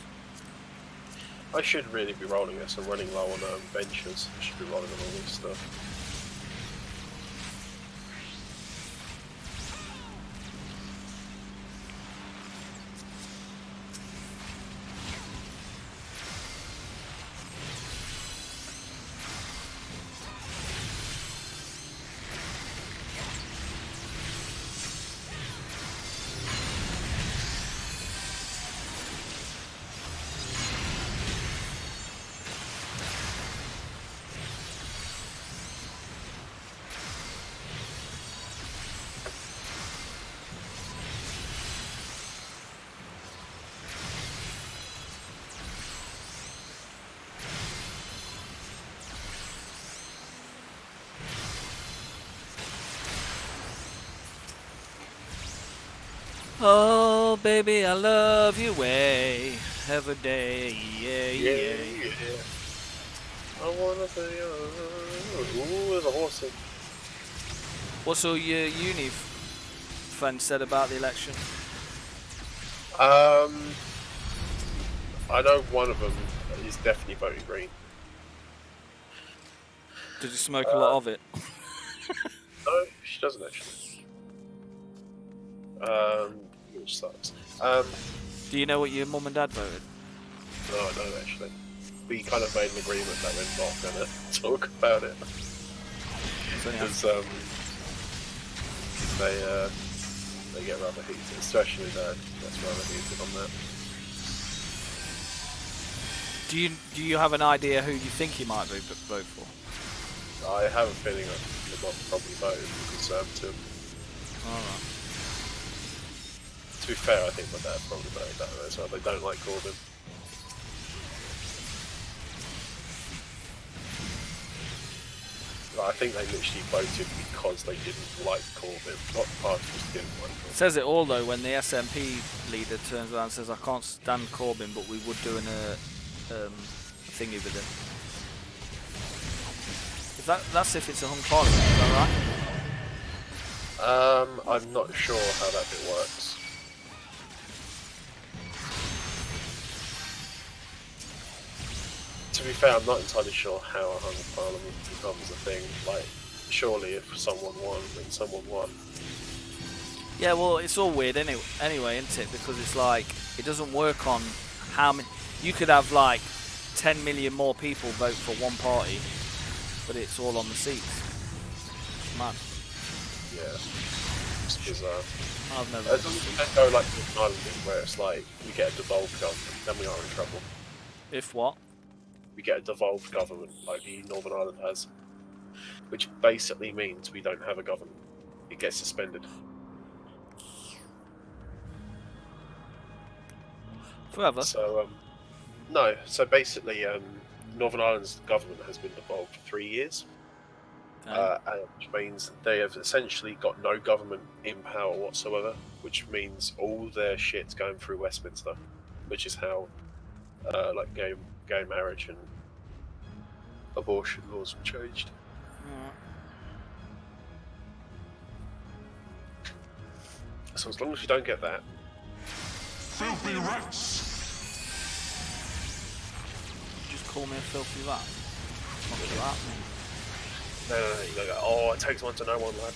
I should really be rolling this. I'm running low on benches. I should be rolling on all this stuff. Oh, baby, I love you way every day. Yeah, yeah. I wanna say, ooh, there's a horse in. What's all your uni friends said about the election? I know one of them is definitely voting green. Did you smoke a lot of it? No, she doesn't actually. Which sucks. Do you know what your mum and dad voted? No, I don't actually. We kind of made an agreement that we're not gonna talk about it because they get rather heated, especially Dad. That's rather heated on that. Do you have an idea who you think you might vote for? I have a feeling I will probably vote for Conservative. Alright. To be fair, I think my dad probably voted that way as well. They don't like Corbyn. I think they literally voted because they didn't like Corbyn, not the party just didn't like Corbyn. It says it all though when the SNP leader turns around and says, I can't stand Corbyn, but we would do a thingy with him. That's if it's a hung parliament, is that right? I'm not sure how that bit works. To be fair, I'm not entirely sure how a hung parliament becomes a thing. Like, surely if someone won, then someone won. Yeah, well, it's all weird anyway, isn't it? Because it's like, it doesn't work on how many... You could have like 10 million more people vote for one party, but it's all on the seats. Man. Yeah. It's bizarre. I've never... It doesn't go like the Ireland where it's like, we get a devolved government, then we are in trouble. If what? We get a devolved government like the Northern Ireland has, which basically means we don't have a government. It gets suspended. Forever? So, no. So basically, Northern Ireland's government has been devolved for 3 years, which means they have essentially got no government in power whatsoever, which means all their shit's going through Westminster, which is how like gay marriage and abortion laws were changed. So as long as you don't get that, filthy rats! Just call me a filthy rat. Not really that. No, you gotta go, oh, it takes one to know one, lad.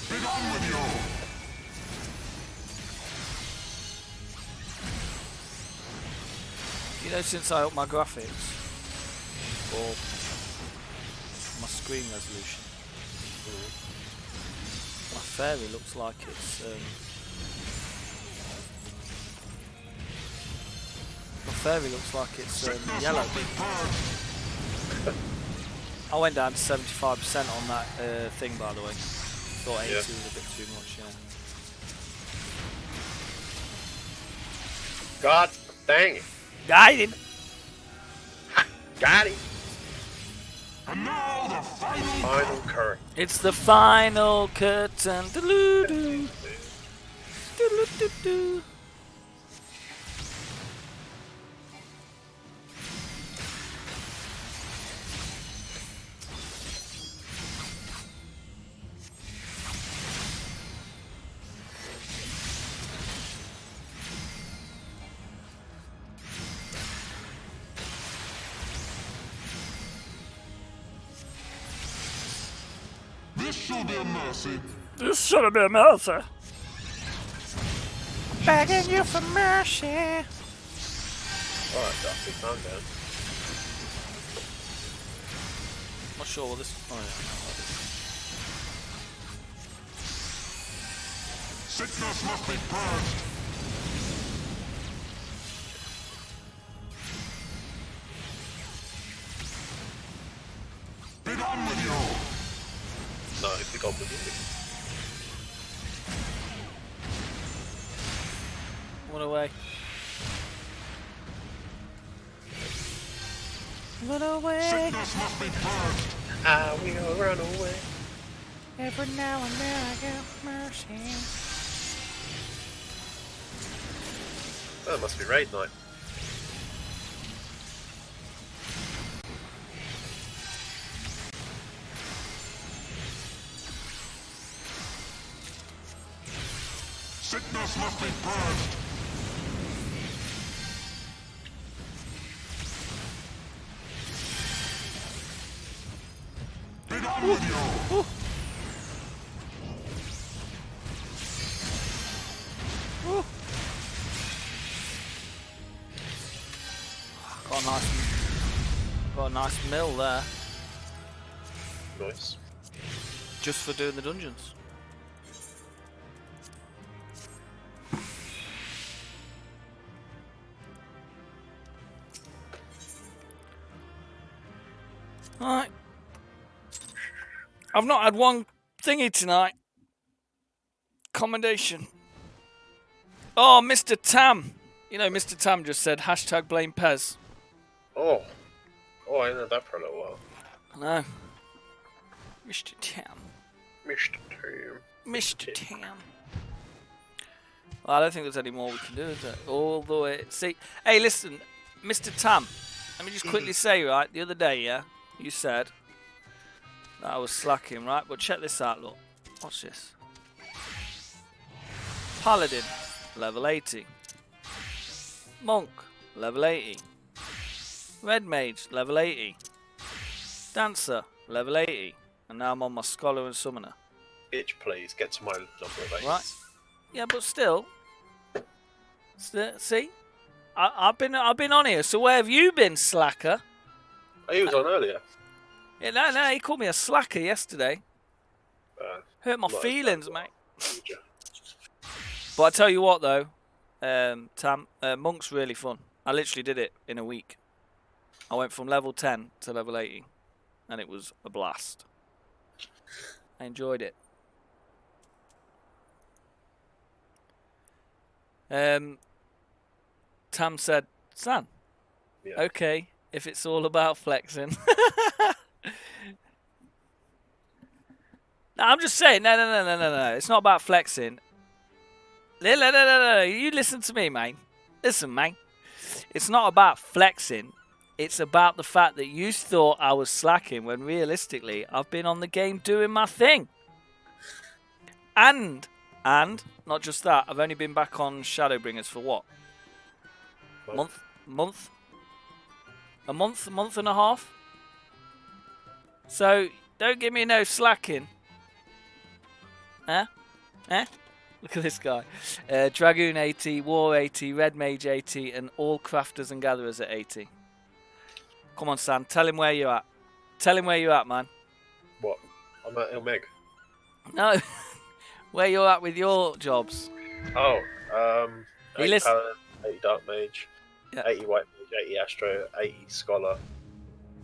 Be gone with you! You know, since I upped my graphics, or my screen resolution, my fairy looks like it's yellow. I went down to 75% on that thing, by the way. Thought 80 was a bit too much, yeah. God dang it. Got him! Got him. And now the Final current. It's the final curtain. Doo-doo-doo. Doo-doo-doo-doo. This shall be a mercy. This should have been a mercy. Begging you for mercy. Alright, Duffy, calm down. Not sure what this. Oh, yeah. Sickness must be purged. Be gone with you! No, be gone with you. Run away. Run away. Sickness must be purged. I will run away. Every now and then I get mercy. That must be raid night. Sickness must be purged. Be gone with you! Got a nice mill there, Nice. just for doing the dungeons. Alright. I've not had one thingy tonight. Commendation. Oh, Mr. Tam. You know, Mr. Tam just said hashtag blame Pez. Oh. Oh, I know that for a little while. I know. Mr. Tam. Mr. Tam. Mr. Tam. Well, I don't think there's any more we can do, is there? All the way. See, hey, listen, Mr. Tam. Let me just quickly say, right, the other day, yeah, you said that I was slacking, right? But check this out, look. Watch this. Paladin, level 80. Monk, level 80. Red Mage, level 80. Dancer, level 80. And now I'm on my Scholar and Summoner. Bitch, please, get to my number of 8s. Right. Yeah, but still. See? I've been on here, so where have you been, slacker? Oh, he was on earlier. Yeah, no, he called me a slacker yesterday. Hurt my not feelings, as bad. mate. But I tell you what, though, Tam, Monk's really fun. I literally did it in a week. I went from level 10 to level 80, and it was a blast. I enjoyed it. Tam said, San, Yeah. okay, if it's all about flexing. No, I'm just saying, no. It's not about flexing. No. You listen to me, mate. Listen, mate. It's not about flexing. It's about the fact that you thought I was slacking when realistically I've been on the game doing my thing. And And not just that, I've only been back on Shadowbringers for what? Month? A month and a half? So, don't give me no slacking. Huh? Look at this guy. Dragoon 80, War 80, Red Mage 80, and all Crafters and Gatherers at 80. Come on, Sam, tell him where you're at. Tell him where you're at, man. What? I'm at Ilmeg. No, where you're at with your jobs. Oh, 80 listen- Paladin, 80 Dark Mage, Yeah. 80 White Mage, 80 Astro, 80 Scholar,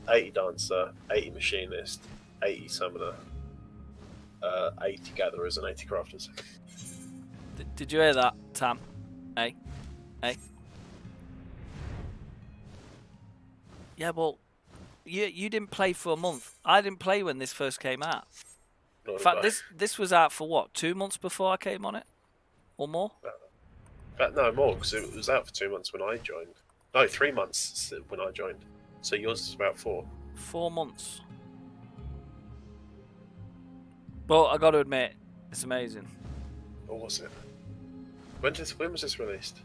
80 Dancer, 80 Machinist, 80 Summoner, 80 Gatherers, and 80 Crafters. Did you hear that, Tam? Hey? Yeah, well, you didn't play for a month. I didn't play when this first came out. Nor In did fact, I. this was out for what? 2 months before I came on it, or more? In fact, no more, because it was out for 2 months when I joined. No, 3 months when I joined. So yours is about 4. 4 months. Well, I got to admit, it's amazing. Or was it? When was this released?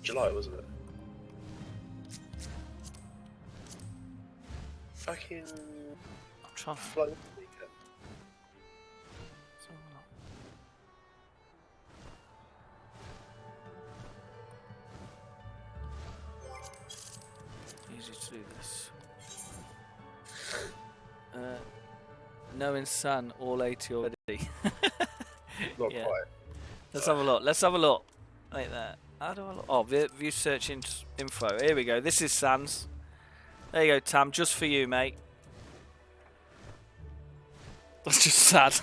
July, wasn't it? Fucking I'm trying to. flow weekend. Easy to do this. No Insan, all 80 already. Not Yeah. quite. Let's have a look. Let's have a look. Like that. How do I look? Oh, view search info. Here we go. This is Sans. There you go, Tam. Just for you, mate. That's just sad.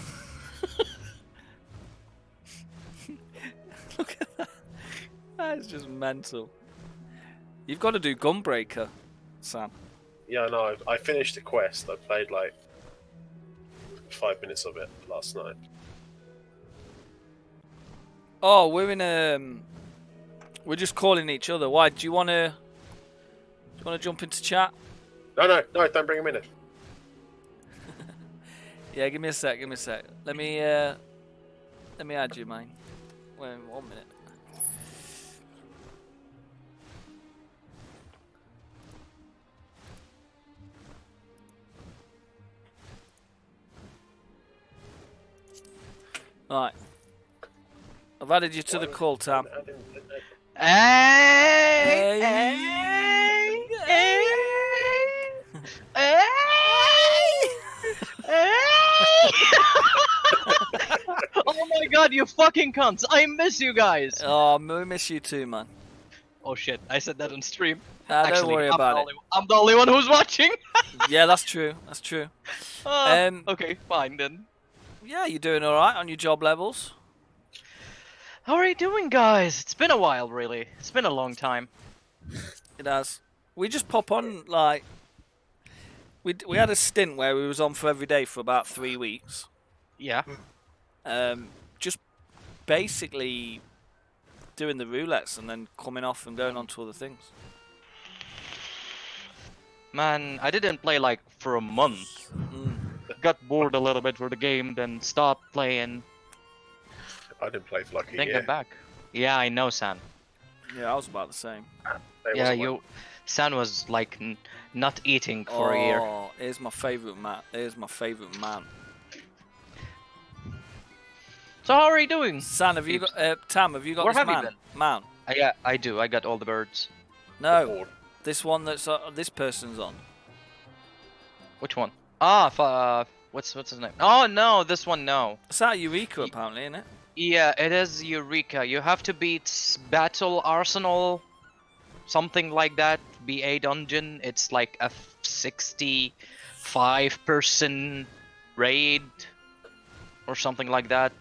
Look at that. That is just mental. You've got to do Gunbreaker, Sam. Yeah, no, I finished the quest. I played like 5 minutes of it last night. Oh, we're in we're just calling each other. Why? Do you want to jump into chat? No, don't bring him in it. Yeah, give me a sec. Let me add you, mate. Wait 1 minute. Right. I've added you to the call, Tam. Oh my god, you fucking cunts! I miss you guys! Oh, we miss you too, man. Oh shit, I said that on stream. Don't worry about it. I'm the only one who's watching! Yeah, that's true. That's true. Okay, fine then. Yeah, you're doing alright on your job levels. How are you doing, guys? It's been a while, really. It's been a long time. It has. We just pop on, like... We had a stint where we was on for every day for about 3 weeks. Yeah. Just basically doing the roulettes and then coming off and going on to other things. Man, I didn't play like for a month. Got bored a little bit for the game, then stopped playing. I didn't play for like a Then year. got back. Yeah, I know, San. Yeah, I was about the same. It Yeah, wasn't well. San was like not eating for a year. Oh, here's my favourite man. So how are you doing? San, have you got... Tam, have you got Where this have you man? been? Man. Yeah, I do. I got all the birds. No, Bored. this one that's this person's on. Which one? Ah, what's his name? Oh no, this one no. It's that Eureka, apparently, isn't it? Yeah, it is Eureka. You have to beat Battle Arsenal, something like that. BA dungeon. It's like a 65-person raid or something like that.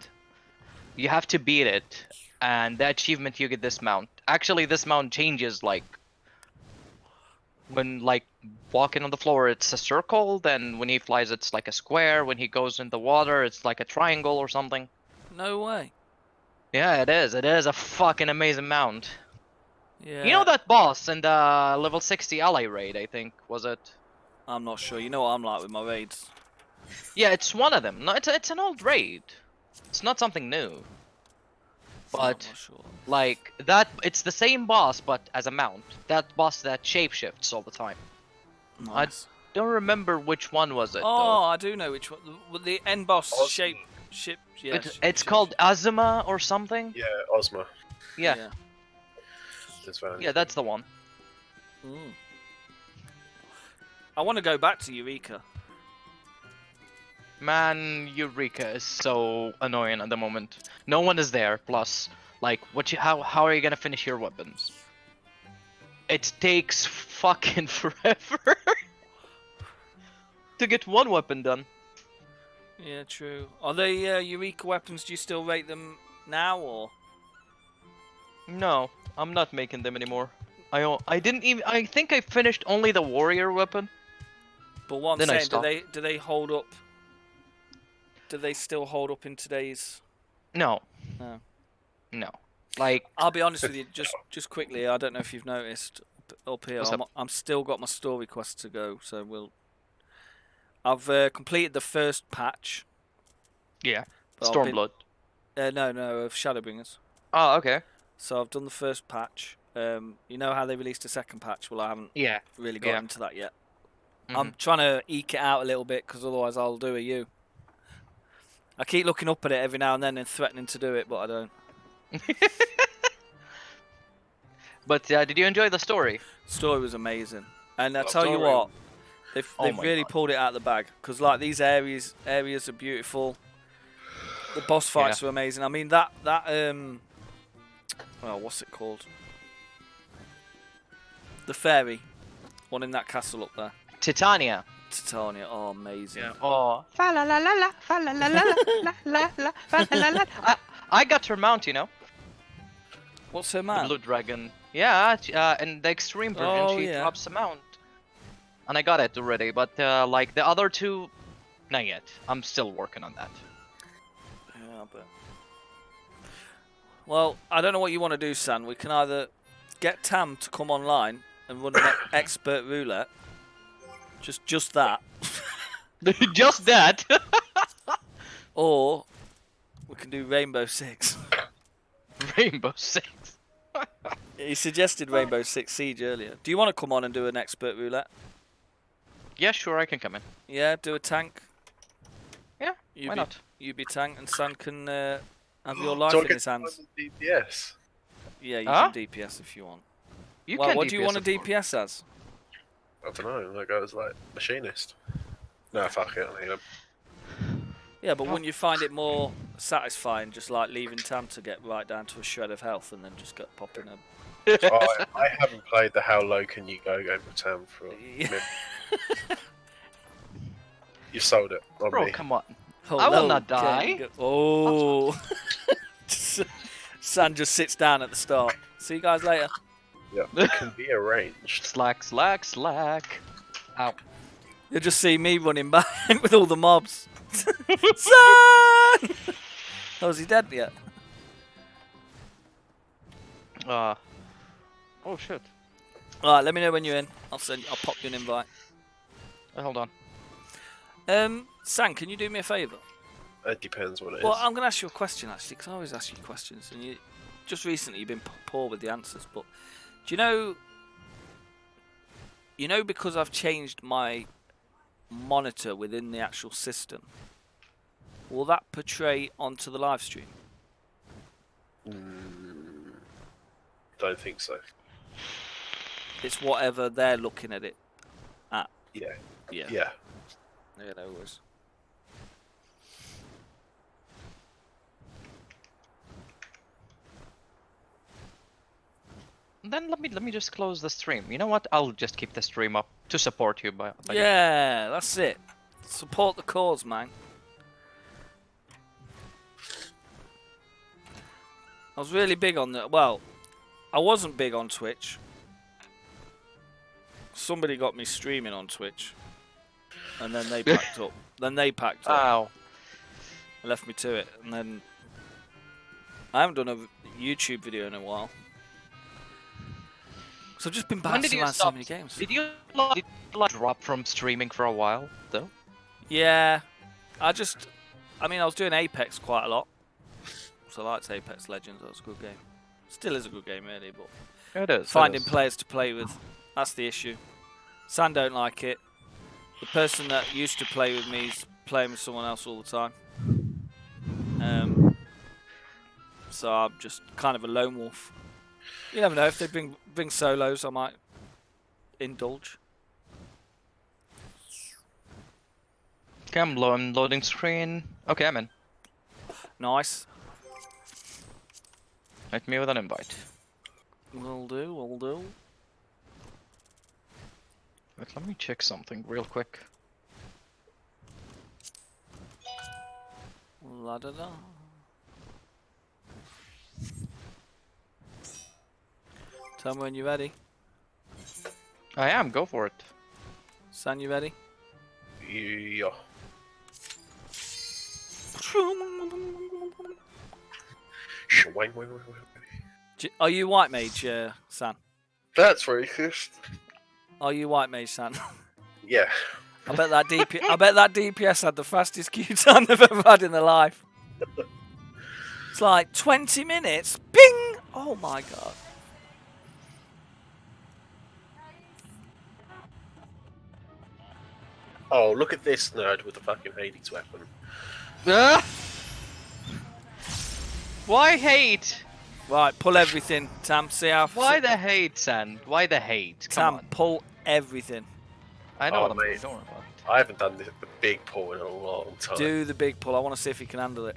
You have to beat it, and the achievement you get this mount. Actually, this mount changes like when like walking on the floor it's a circle, then when he flies it's like a square, when he goes in the water it's like a triangle or something. No way. Yeah, it is a fucking amazing mount. Yeah. You know that boss in the level 60 ally raid, I think, was it? I'm not sure. You know what I'm like with my raids. Yeah, it's one of them. No, it's an old raid. It's not something new. I'm but not sure. like that, it's the same boss, but as a mount. That boss that shapeshifts all the time. Nice. Don't remember which one was it Oh, though. I do know which one. The end boss Ozma. ship. Yeah, It's called Azuma or something. Yeah, Ozma. Yeah, Is Van. yeah, that's the one. Mm. I want to go back to Eureka. Man, Eureka is so annoying at the moment. No one is there. Plus, like, how are you gonna finish your weapons? It takes fucking forever to get one weapon done. Yeah, true. Are they Eureka weapons? Do you still rate them now, or? No, I'm not making them anymore. I didn't even. I think I finished only the warrior weapon. But what I'm Then I saying, stopped. do they hold up? Do they still hold up in today's? No, No. no. Like, I'll be honest with you, just quickly. I don't know if you've noticed up here. What's up? I'm still got my story quest to go, so I've completed the first patch. yeah, but I've been- Stormblood. No, of Shadowbringers. Oh, okay. So I've done the first patch. You know how they released a second patch? Well, I haven't Yeah. really got Yeah. into that yet. Mhm. I'm trying to eke it out a little bit because otherwise I'll do a U. I keep looking up at it every now and then and threatening to do it, but I don't. But did you enjoy the story? Story was amazing, and I Well, tell you story- what, they've Oh my really God. pulled it out of the bag because like these areas are beautiful. The boss fights were amazing. I mean that well, what's it called? The fairy one in that castle up there, Titania. Titania. Oh, amazing. Oh. Fa la la la la, fa la la la la la la, fa la la la. I got her mount, you know. What's her The man? blue dragon. Yeah, in the extreme version, Oh, she yeah. drops a mount. And I got it already, but like the other two, not yet. I'm still working on that. Yeah, but well, I don't know what you want to do, San. We can either get Tam to come online and run an expert roulette. Just that. Just that. Or we can do Rainbow Six. Rainbow Six. He suggested Rainbow Six Siege earlier. Do you want to come on and do an expert roulette? Yeah, sure, I can come in. Yeah, do a tank. Yeah, You why be, not? You be tank, and San can have your life Do I in get his hands. to run DPS? Yeah, you Huh? can DPS if you want. You Well, can what do you DPS want to if want. DPS as? I don't know. Like I was like machinist. No, fuck it. I need 'em. Yeah, but wouldn't you find it more satisfying just like leaving Tam to get right down to a shred of health and then just get popping a... I haven't played the How Low Can You Go game with Tam for a minute. You sold it on Bro, me. come on. I will not die. Oh. San just sits down at the start. See you guys later. Yeah, it can be arranged. Slack, slack, slack. Ow. You'll just see me running back with all the mobs. San! Oh, is he dead yet? Oh shit. Alright, let me know when you're in. I'll pop you an invite. Hold on. San, can you do me a favour? It depends what it is. Well, I'm going to ask you a question actually, because I always ask you questions, and just recently you've been poor with the answers. But do you know? Because I've changed my monitor within the actual system, will that portray onto the live stream? Don't think so. It's whatever they're looking at it at. Yeah. Yeah. Yeah. Yeah, no worries. Then let me just close the stream. You know what? I'll just keep the stream up to support you. By Yeah, that's it. Support the cause, man. I was really big on that. Well, I wasn't big on Twitch. Somebody got me streaming on Twitch, and then they packed up. Ow. Left me to it, and then I haven't done a YouTube video in a while. So I've just been When did bouncing you around so stop? many games. Did you drop from streaming for a while though? Yeah, I mean, I was doing Apex quite a lot. because I liked Apex Legends. That was a good game. Still is a good game, really, but It is. finding players to play with, that's the issue. San don't like it. The person that used to play with me is playing with someone else all the time. So I'm just kind of a lone wolf. You never know, if they bring solos, I might indulge. Okay, I'm loading screen. Okay, I'm in. Nice. Hit me with an invite. Will do, will do. Wait, let me check something real quick. La da da. Tell me when you're ready. I am. Go for it. San, you ready? Yeah. Wait. Are you white mage, San? That's racist. Are you white mage, San? Yeah. I bet that DPS had the fastest queue time they've ever had in their life. It's like 20 minutes. Bing! Oh my god. Oh, look at this nerd with the fucking Hades weapon. Ah! Why hate? Right, pull everything, Tam. See how. Why the hate, San? Why the hate? Come Tam, on. pull everything. I know Oh, what I'm doing. mate. Don't worry about it. I haven't done the big pull in a long time. Do the big pull. I want to see if he can handle it.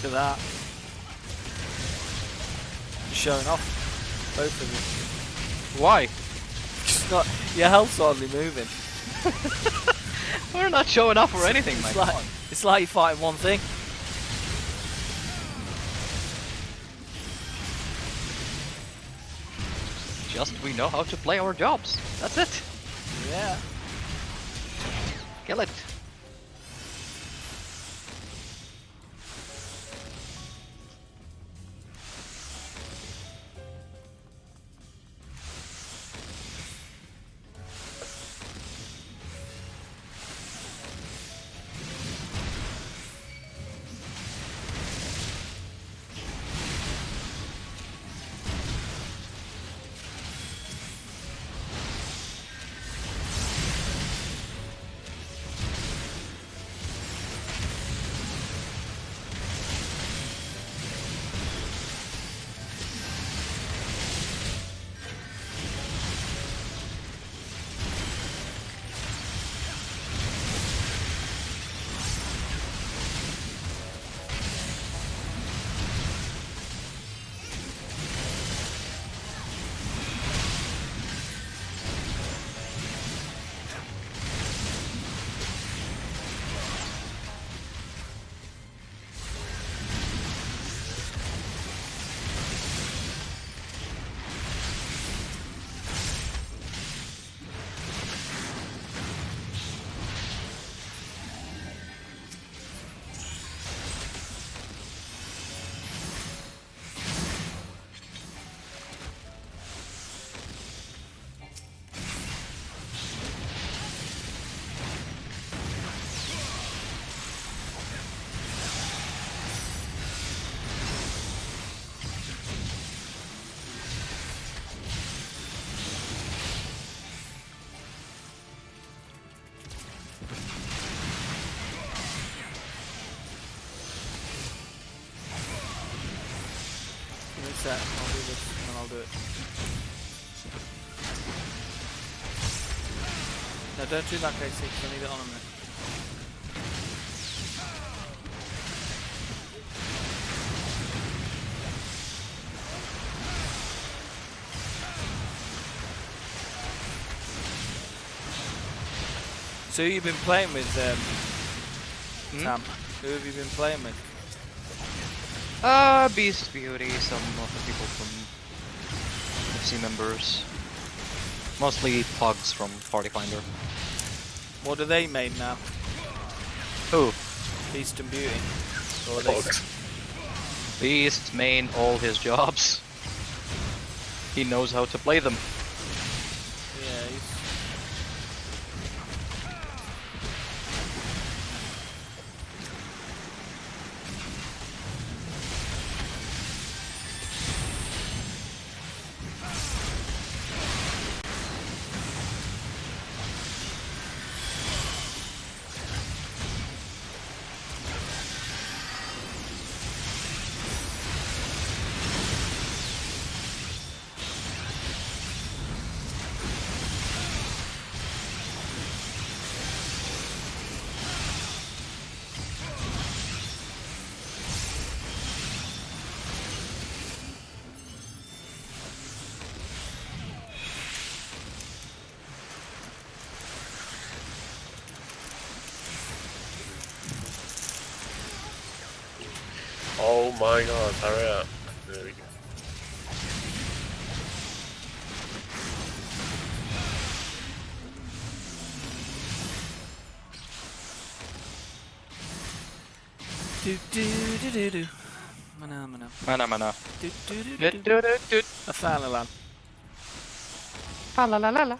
Look at that. Showing off. Both of you. Why? It's not, your health's hardly moving. We're not showing off or anything, It's man. like, it's like you're fighting one thing. Just we know how to play our jobs. That's it. Yeah. Kill it. sec. I'll do this and then I'll do it. No, don't do that, Casey, because I need it on a minute. So who you been playing with, Tam? Who have you been playing with? Beast Beauty, some of the people from FC members. Mostly Pugs from Party Finder. What do they main now? Who? Beast and Beauty? Or are they... Pogs. Beast main all his jobs. He knows how to play them. Yeah, he's... Oh my god, hurry up. There we go. Do do do do do. Mana mana. Mana. Do do do Do do. do do do. A fan Fa la la la la.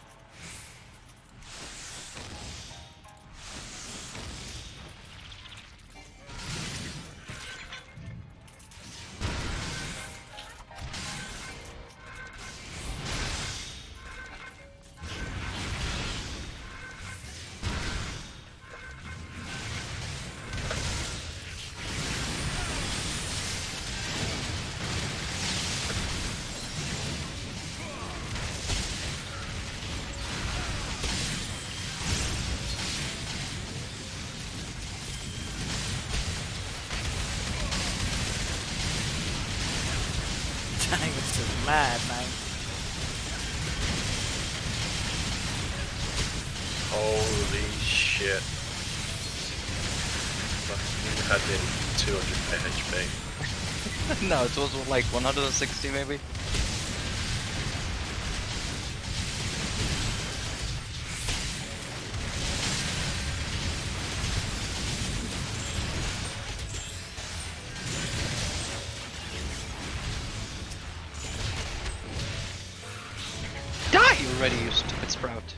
Dang, it's just mad, man. Holy shit. Fucking had in 200 HP. No, it was like 160 maybe. Die already, you stupid sprout.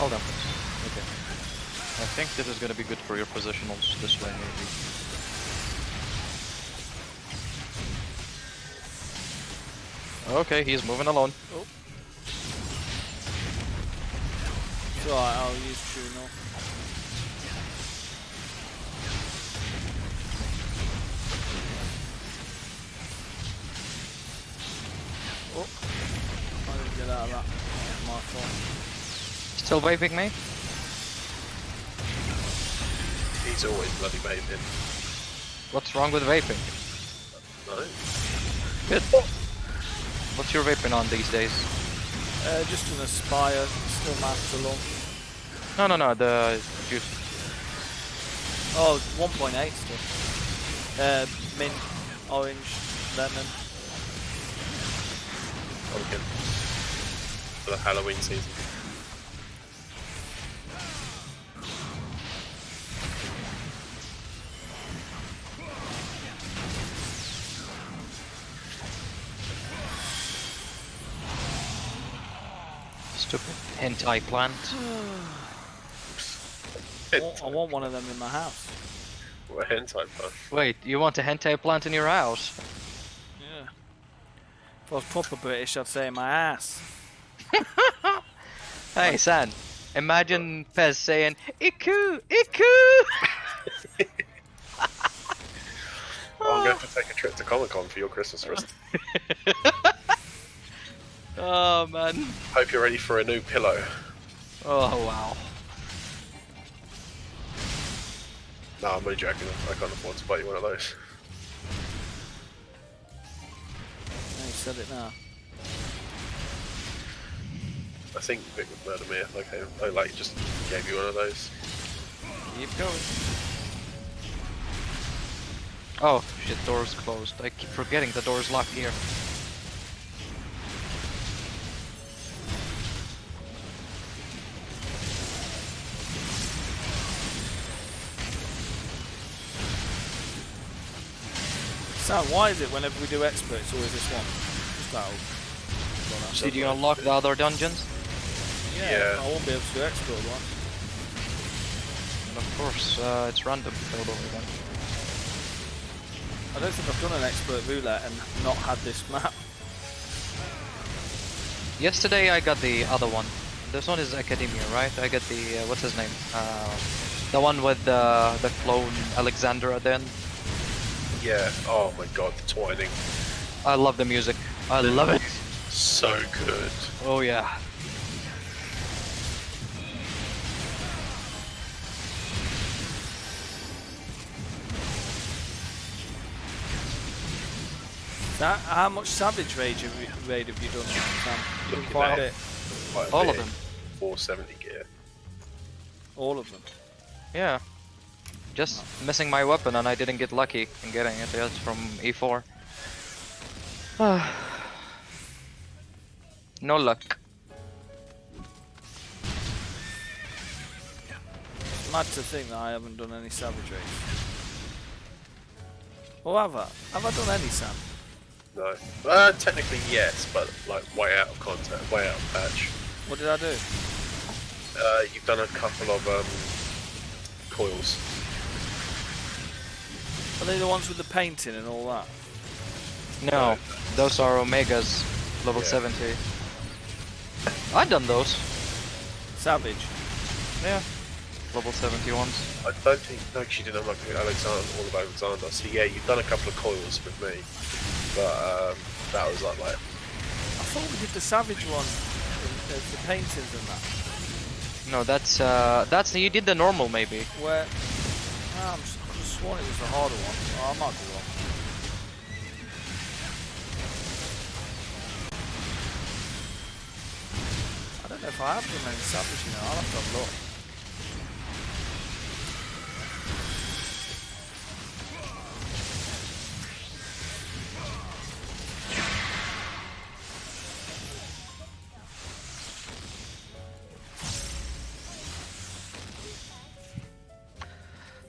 Hold on. Okay. I think this is gonna be good for your positionals this way, maybe. Okay, he's moving alone. Oh. It's alright, I'll use True North. Oh, I didn't get out of that. My fault. Still vaping me? He's always bloody vaping. What's wrong with vaping? No. Good. What's your vaping on these days? Just an Aspire, still master long. No, the juice. Oh, 1.8 still. Mint, orange, lemon. Pumpkin. For the Halloween season. Stupid hentai plant. I want one of them in my house. What a hentai pun. Wait, you want a hentai plant in your house? Yeah. If I was proper British, I'd say in my ass. Hey, San. Imagine Pez saying, Iku! Iku! I'm going to take a trip to Comic-Con for your Christmas present. Oh, man. Hope you're ready for a new pillow. Oh, wow. No, I'm only joking. I can't afford to buy you one of those. No, you said it now. I think Vic would murder me if I like just gave you one of those. Keep going. Oh, shit, door's closed. I keep forgetting the door's locked here. Sam, why is it whenever we do expert, it's always this one? Just that old. Did you unlock the other dungeons? Yeah. I won't be able to do expert one. And of course, it's random filled over then. I don't think I've done an expert roulette and not had this map. Yesterday I got the other one. This one is Academia, right? I got the, what's his name? The one with the clone Alexander at the end. Yeah. Oh my god, the twining. I love the music. I love it. So good. Oh yeah. How much Savage raid have you done, Sam? Looking Quite a at bit. Quite a All bit. of them. 470 gear. All of them. Yeah. Just missing my weapon and I didn't get lucky in getting it. It's from E4. No luck. It's mad to think that I haven't done any Savage raids. Or have I? Have I done any, Sam? No. Technically yes, but like way out of content, way out of patch. What did I do? You've done a couple of coils. Are they the ones with the painting and all that? No, those are Omegas, level Yeah. 70. I've done those. Savage. Yeah. Level 70 ones. I don't think, no, 'cause you didn't unlock Alexander, all of Alexander. So yeah, you've done a couple of coils with me, but that was like I thought we did the Savage one, the paintings and that. No, that's you did the normal maybe. Where? I could have sworn it was the harder one. Oh, I might be wrong. I don't know if I have done any Savage, you know. I'll have to have a look.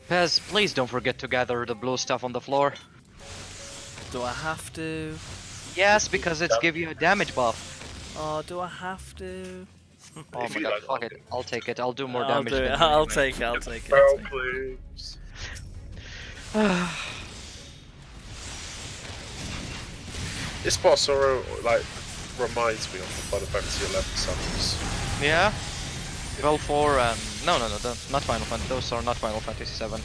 Pez, please don't forget to gather the blue stuff on the floor. Do I have to? Yes, because it's give you a damage buff. Oh, do I have to? Oh If my you god, like fuck it. I'll take it. I'll do more I'll damage do it. than you I'll anyway. take it. I'll take it. Well, please. This boss like reminds me of the Final Fantasy 11 summons. Yeah? Well, 4 and... No, not Final Fantasy. Those are not Final Fantasy 7.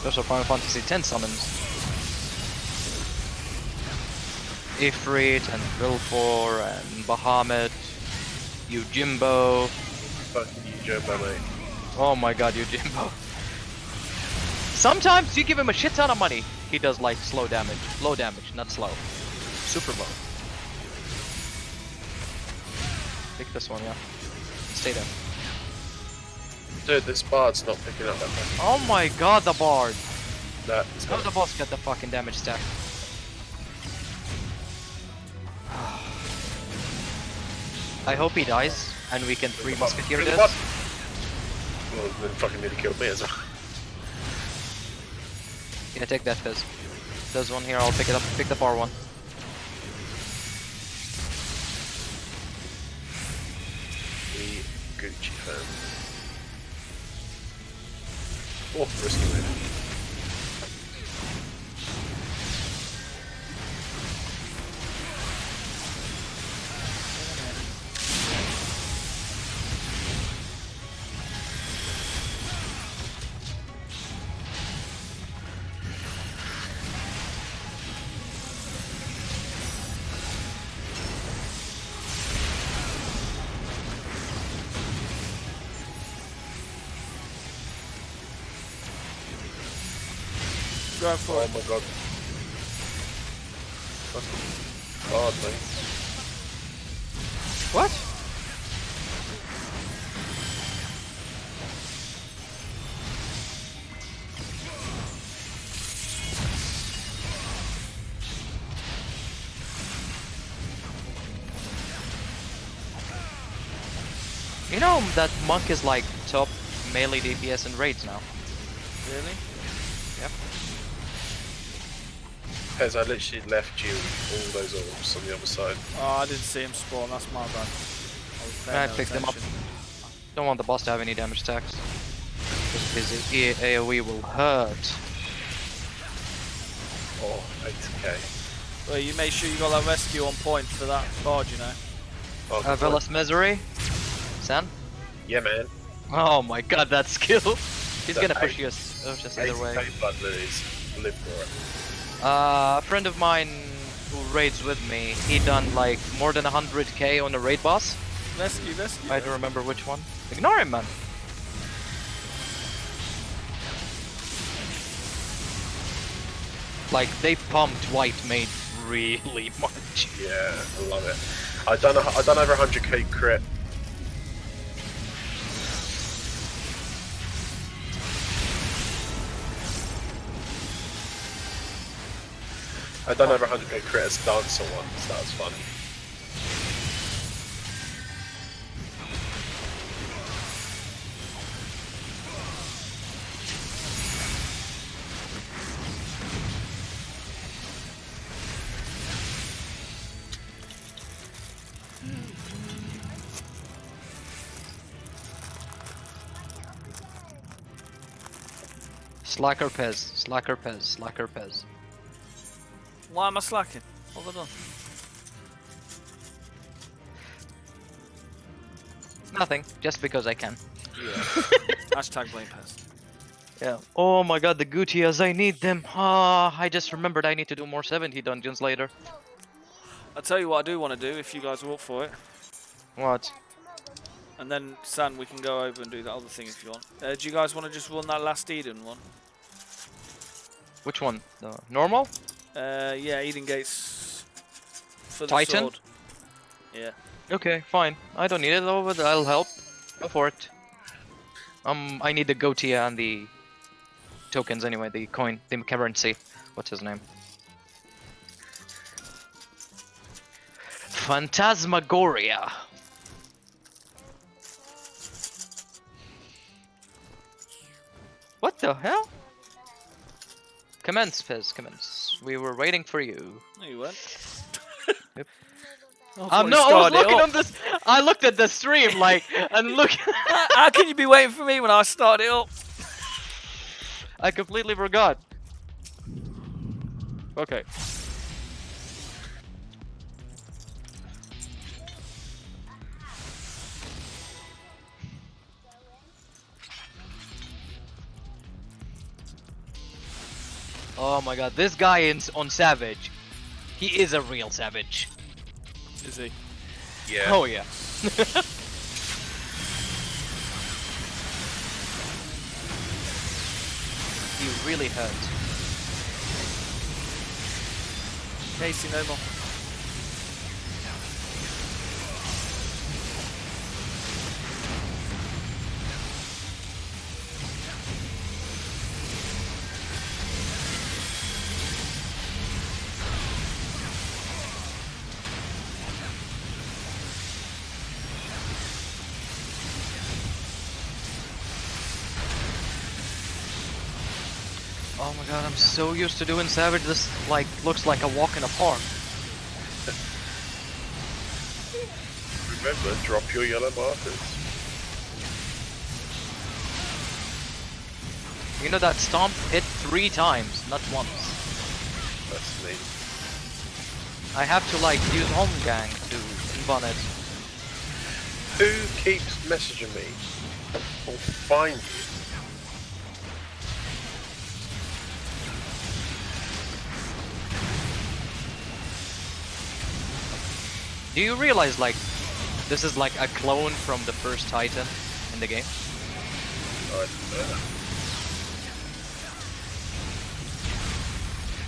Those are Final Fantasy 10 summons. Ifrit and Vilfor and Bahamut, Yojimbo. Fucking you, Jumbo, mate. Oh my god, Yojimbo. Sometimes you give him a shit ton of money, he does like slow damage. Low damage, not slow. Super low. Pick this one, yeah. Stay there. Dude, this bard's not picking up that much. Oh my god, the bard! That is How the boss get the fucking damage stack? I hope he dies, and we can 3 musketeer Bring this. the bard. Well, then fucking nearly killed me as well. Yeah, take that, Fizz. There's one here, I'll pick it up. Pick the bar one. The Gucci fan. Oh, risky move. Go for Oh it. my god. Fucking bard, mate. What? You know that monk is like top melee DPS in raids now. Really? Yep. Pez, I literally left you all those orbs on the other side. Oh, I didn't see him spawn. That's my bad. I was paying I no picked them up. attention. Don't want the boss to have any damage stacks. Because his AoE will hurt. Oh, 80k. Well, you make sure you got that rescue on point for that bard, you know. Oh, good Velas Misery? San? yeah, man. Oh my god, that skill! He's That gonna push eight- you just either way. 80k butler is live for it. A friend of mine who raids with me, he done like more than 100k on a raid boss. Rescue, rescue. I don't remember which one. Ignore him, man. Like, they pumped white made really much. Yeah, I love it. I done over 100k crit. I done over 100k crit as dancer once. That was funny. Slacker Pez, Slacker Pez, Slacker Pez. Why am I slacking? What have I done? Nothing, just because I can. Yeah. Hashtag blame pest. Yeah. Oh my god, the Gutias, I need them. Ah, I just remembered I need to do more 70 dungeons later. I'll tell you what I do want to do if you guys are up for it. What? And then, San, we can go over and do that other thing if you want. Do you guys want to just run that last Eden one? Which one? The normal? Yeah, Eden Gates for the Titan? sword. Yeah. Okay, fine. I don't need it though, but I'll help. Go for it. I need the Gotia and the tokens anyway, the coin, the currency. What's his name? Phantasmagoria. What the hell? Commence, Fizz, commence. We were waiting for you. There you went. I'm not. I was looking on this. I looked at the stream like, and look. How can you be waiting for me when I started it up? I completely forgot. Okay. Oh my god, this guy on Savage, he is a real savage. Is he? Yeah. Oh yeah. He really hurts. Casey, no more. Oh my god, I'm so used to doing Savage. This like looks like a walk in a park. Remember, drop your yellow markers. You know that stomp hit 3 times, not once. That's me. I have to like use home gang to run it. Who keeps messaging me? I'll find you. Do you realize like this is like a clone from the first Titan in the game?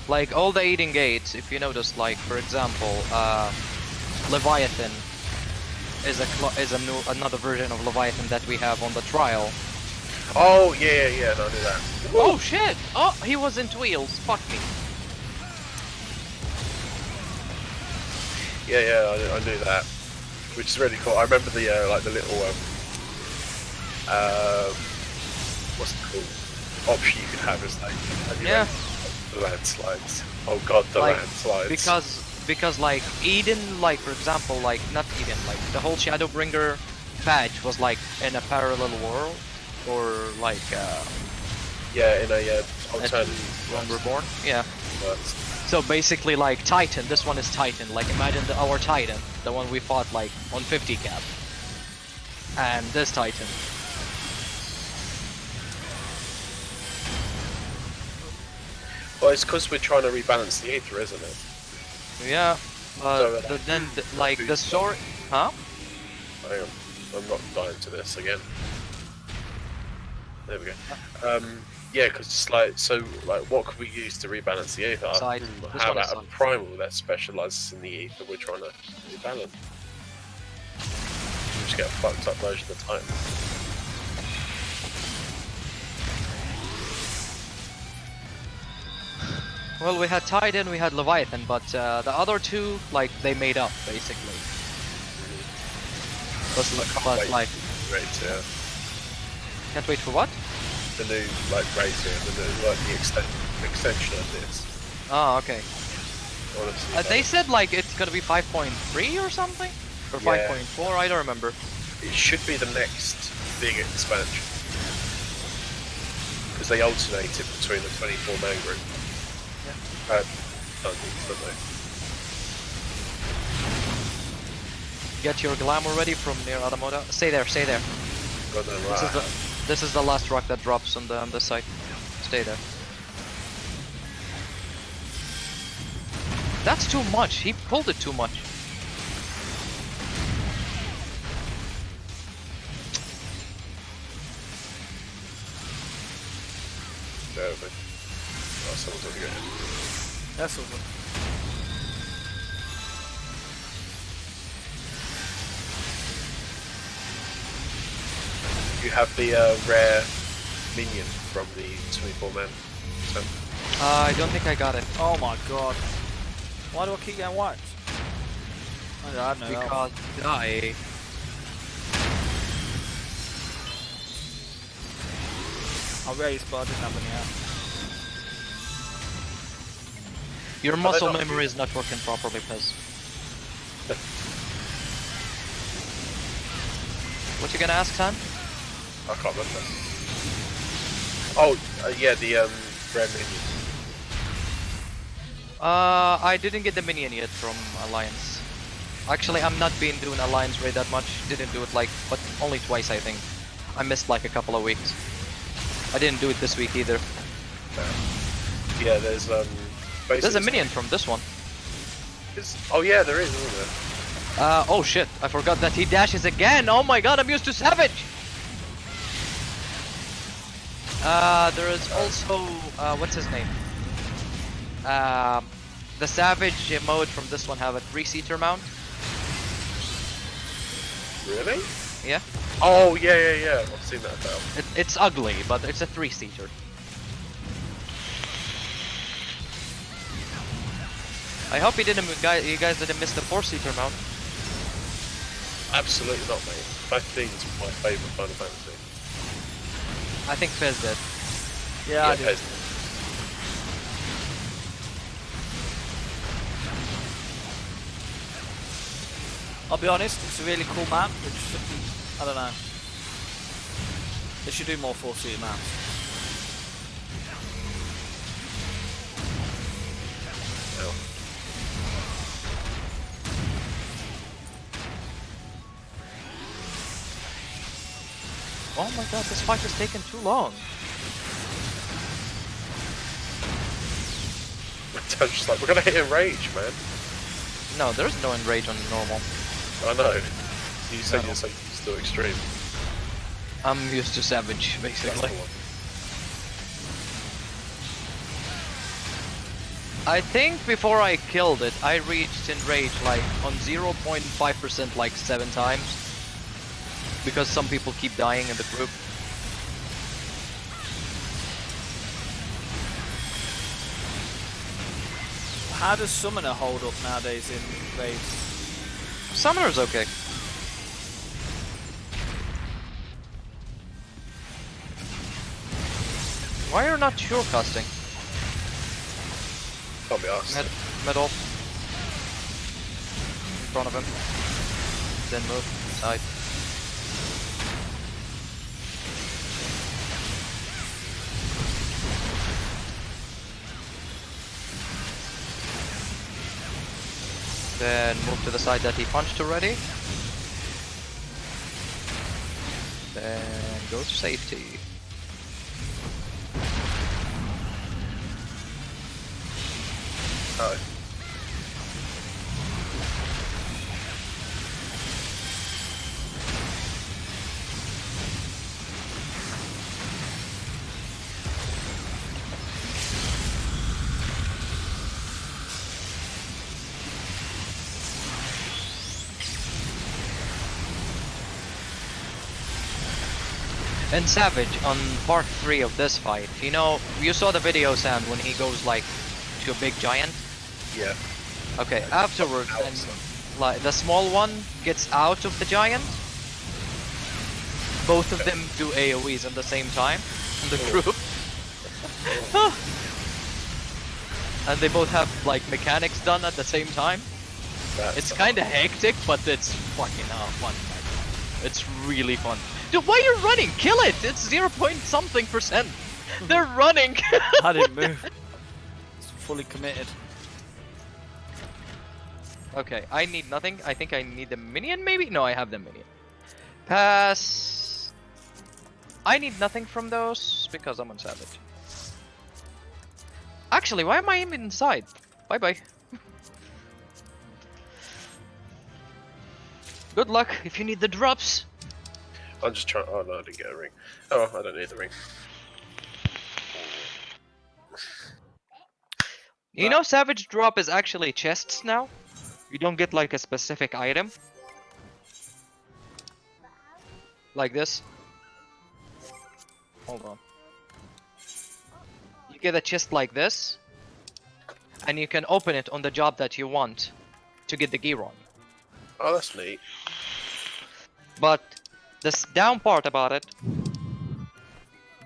Like all the eating gates, if you notice, like for example, Leviathan is another version of Leviathan that we have on the trial. Oh yeah, no, I knew that. Oh shit! Oh, he was in wheels. Fuck me. Yeah, I knew that, which is really cool. I remember the like the little what's it called? Option you could have is like Yeah. The landslides. Oh god, the Like, landslides. Because like Eden, like for example, like not Eden, like the whole Shadowbringer patch was like in a parallel world, or like yeah, in a alternative One Reborn. Yeah. worlds. So basically, like Titan, this one is Titan. Like imagine our Titan, the one we fought like on 50 cap, and this Titan. Well, it's because we're trying to rebalance the ether, isn't it? Yeah. So, Like the story, huh? Hang on, I'm not dying to this again. There we go. Yeah, because it's like, so like, what could we use to rebalance the ether? Side. This How one is about a side. primal that specialises in the ether we're trying to rebalance? We just get a fucked up version of the Titan. Well, we had Titan, we had Leviathan, but the other two, like, they made up, basically. But like, Right, yeah. can't wait for what? The new like race here, the new like the extension of this. Oh, okay. Honestly, They said like it's gonna be 5.3 or something, or Yeah. 5.4. I don't remember. it should be the next big expansion because they alternated between the 24-man group. Yeah. Dungeons, don't they? Get your glamour ready from near Adamoda. Stay there, stay there. God knows This is the last rock that drops on the site. Stay there. That's too much. He pulled it too much. Bear with me. Oh, someone's gonna get hit. That's all good. You have the rare minion from the 24-man. So, I don't think I got it. Oh my god. Why do I keep getting wiped? I don't know. Because I... I raised, but I didn't have any out. Your muscle not- memory is not working properly, Pez. What you gonna ask, Sam? I can't remember. Oh, yeah, the rare minion. I didn't get the minion yet from Alliance. Actually, I'm not been doing Alliance raid that much. Didn't do it but only twice, I think. I missed like a couple of weeks. I didn't do it this week either. Yeah, there's There's a minion from this one. Oh yeah, there is, isn't there? Oh shit, I forgot that he dashes again! Oh my god, I'm used to Savage! There is also, what's his name? The Savage mode from this one have a 3-seater mount. Really? Yeah. Oh yeah. I've seen that now. It's ugly, but it's a 3-seater. I hope you guys didn't miss the 4-seater mount. Absolutely not, mate. 15's my favourite Final Fantasy. I think Fez did. Yeah, I do. Pez. I'll be honest, it's a really cool map. I don't know. They should do more 4-seater maps. Oh. Oh my god, this fight is taking too long. I'm just like, we're gonna hit Enrage, man. No, there's no enrage on normal. I know. You said No. you're so used to extreme. I'm used to Savage, That's basically. the one. I think before I killed it, I reached enrage like on 0.5% like 7 times. Because some people keep dying in the group. How does Summoner hold up nowadays in raids? Summoner's okay. Why are you not sure casting? Can't be asked. Middle. In front of him. Then move. Side. Then move to the side that he punched already. Then go to safety. Oh. And Savage, on part 3 of this fight, you know, you saw the video, Sam, when he goes like to a big giant? Yeah. Okay, afterwards, Out, and so. like the small one gets out of the giant. Both of them do AoEs at the same time in the group. And they both have like mechanics done at the same time. That's It's kind of hectic, but it's fucking fun. It's really fun. Dude, why are you running? Kill it! It's 0 point something %. They're running! I didn't move. It's fully committed. Okay, I need nothing. I think I need the minion, maybe? No, I have the minion. Pass. I need nothing from those because I'm on Savage. Actually, why am I even inside? Bye-bye. Good luck if you need the drops. I'm just trying. Oh no, I didn't get a ring. Oh, well, I don't need the ring. You know, Savage drop is actually chests now. You don't get like a specific item. Like this. Hold on. You get a chest like this. And you can open it on the job that you want to get the gear on. Oh, that's neat. But this down part about it,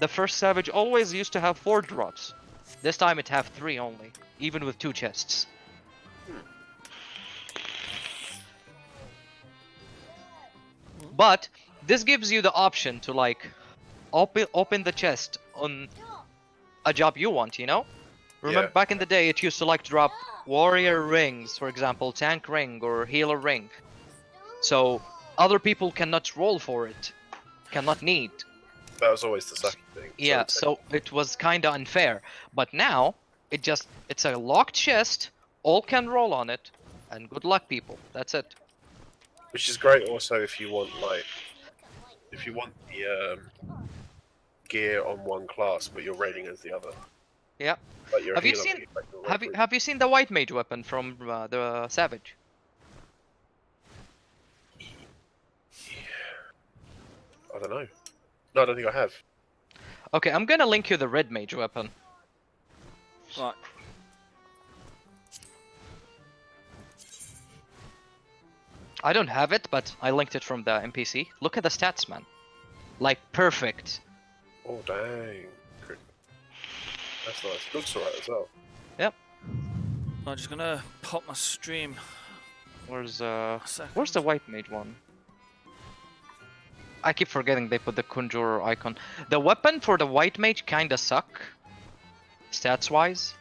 the first Savage always used to have 4 drops. This time it have 3 only, even with 2 chests. But this gives you the option to like open the chest on a job you want, you know? Remember Yeah. back in the day it used to like drop warrior rings, for example, tank ring or healer ring. So other people cannot roll for it, cannot need. That was always the second thing. Yeah, so it was kinda unfair. But now it's a locked chest, all can roll on it, and good luck people. That's it. Which is great also if you want the gear on one class but you're raiding as the other. Yeah. Like you're a Have you healer, seen- but you're like a Have you rogue. have you seen the white mage weapon from the Savage? I don't know. No, I don't think I have. Okay, I'm gonna link you the red mage weapon. Right. I don't have it, but I linked it from the NPC. Look at the stats, man. Like perfect. Oh dang. That's nice. Looks alright as well. I'm just gonna pop my stream. Where's A second. where's the white mage one? I keep forgetting they put the conjurer icon. The weapon for the white mage kinda suck, stats wise.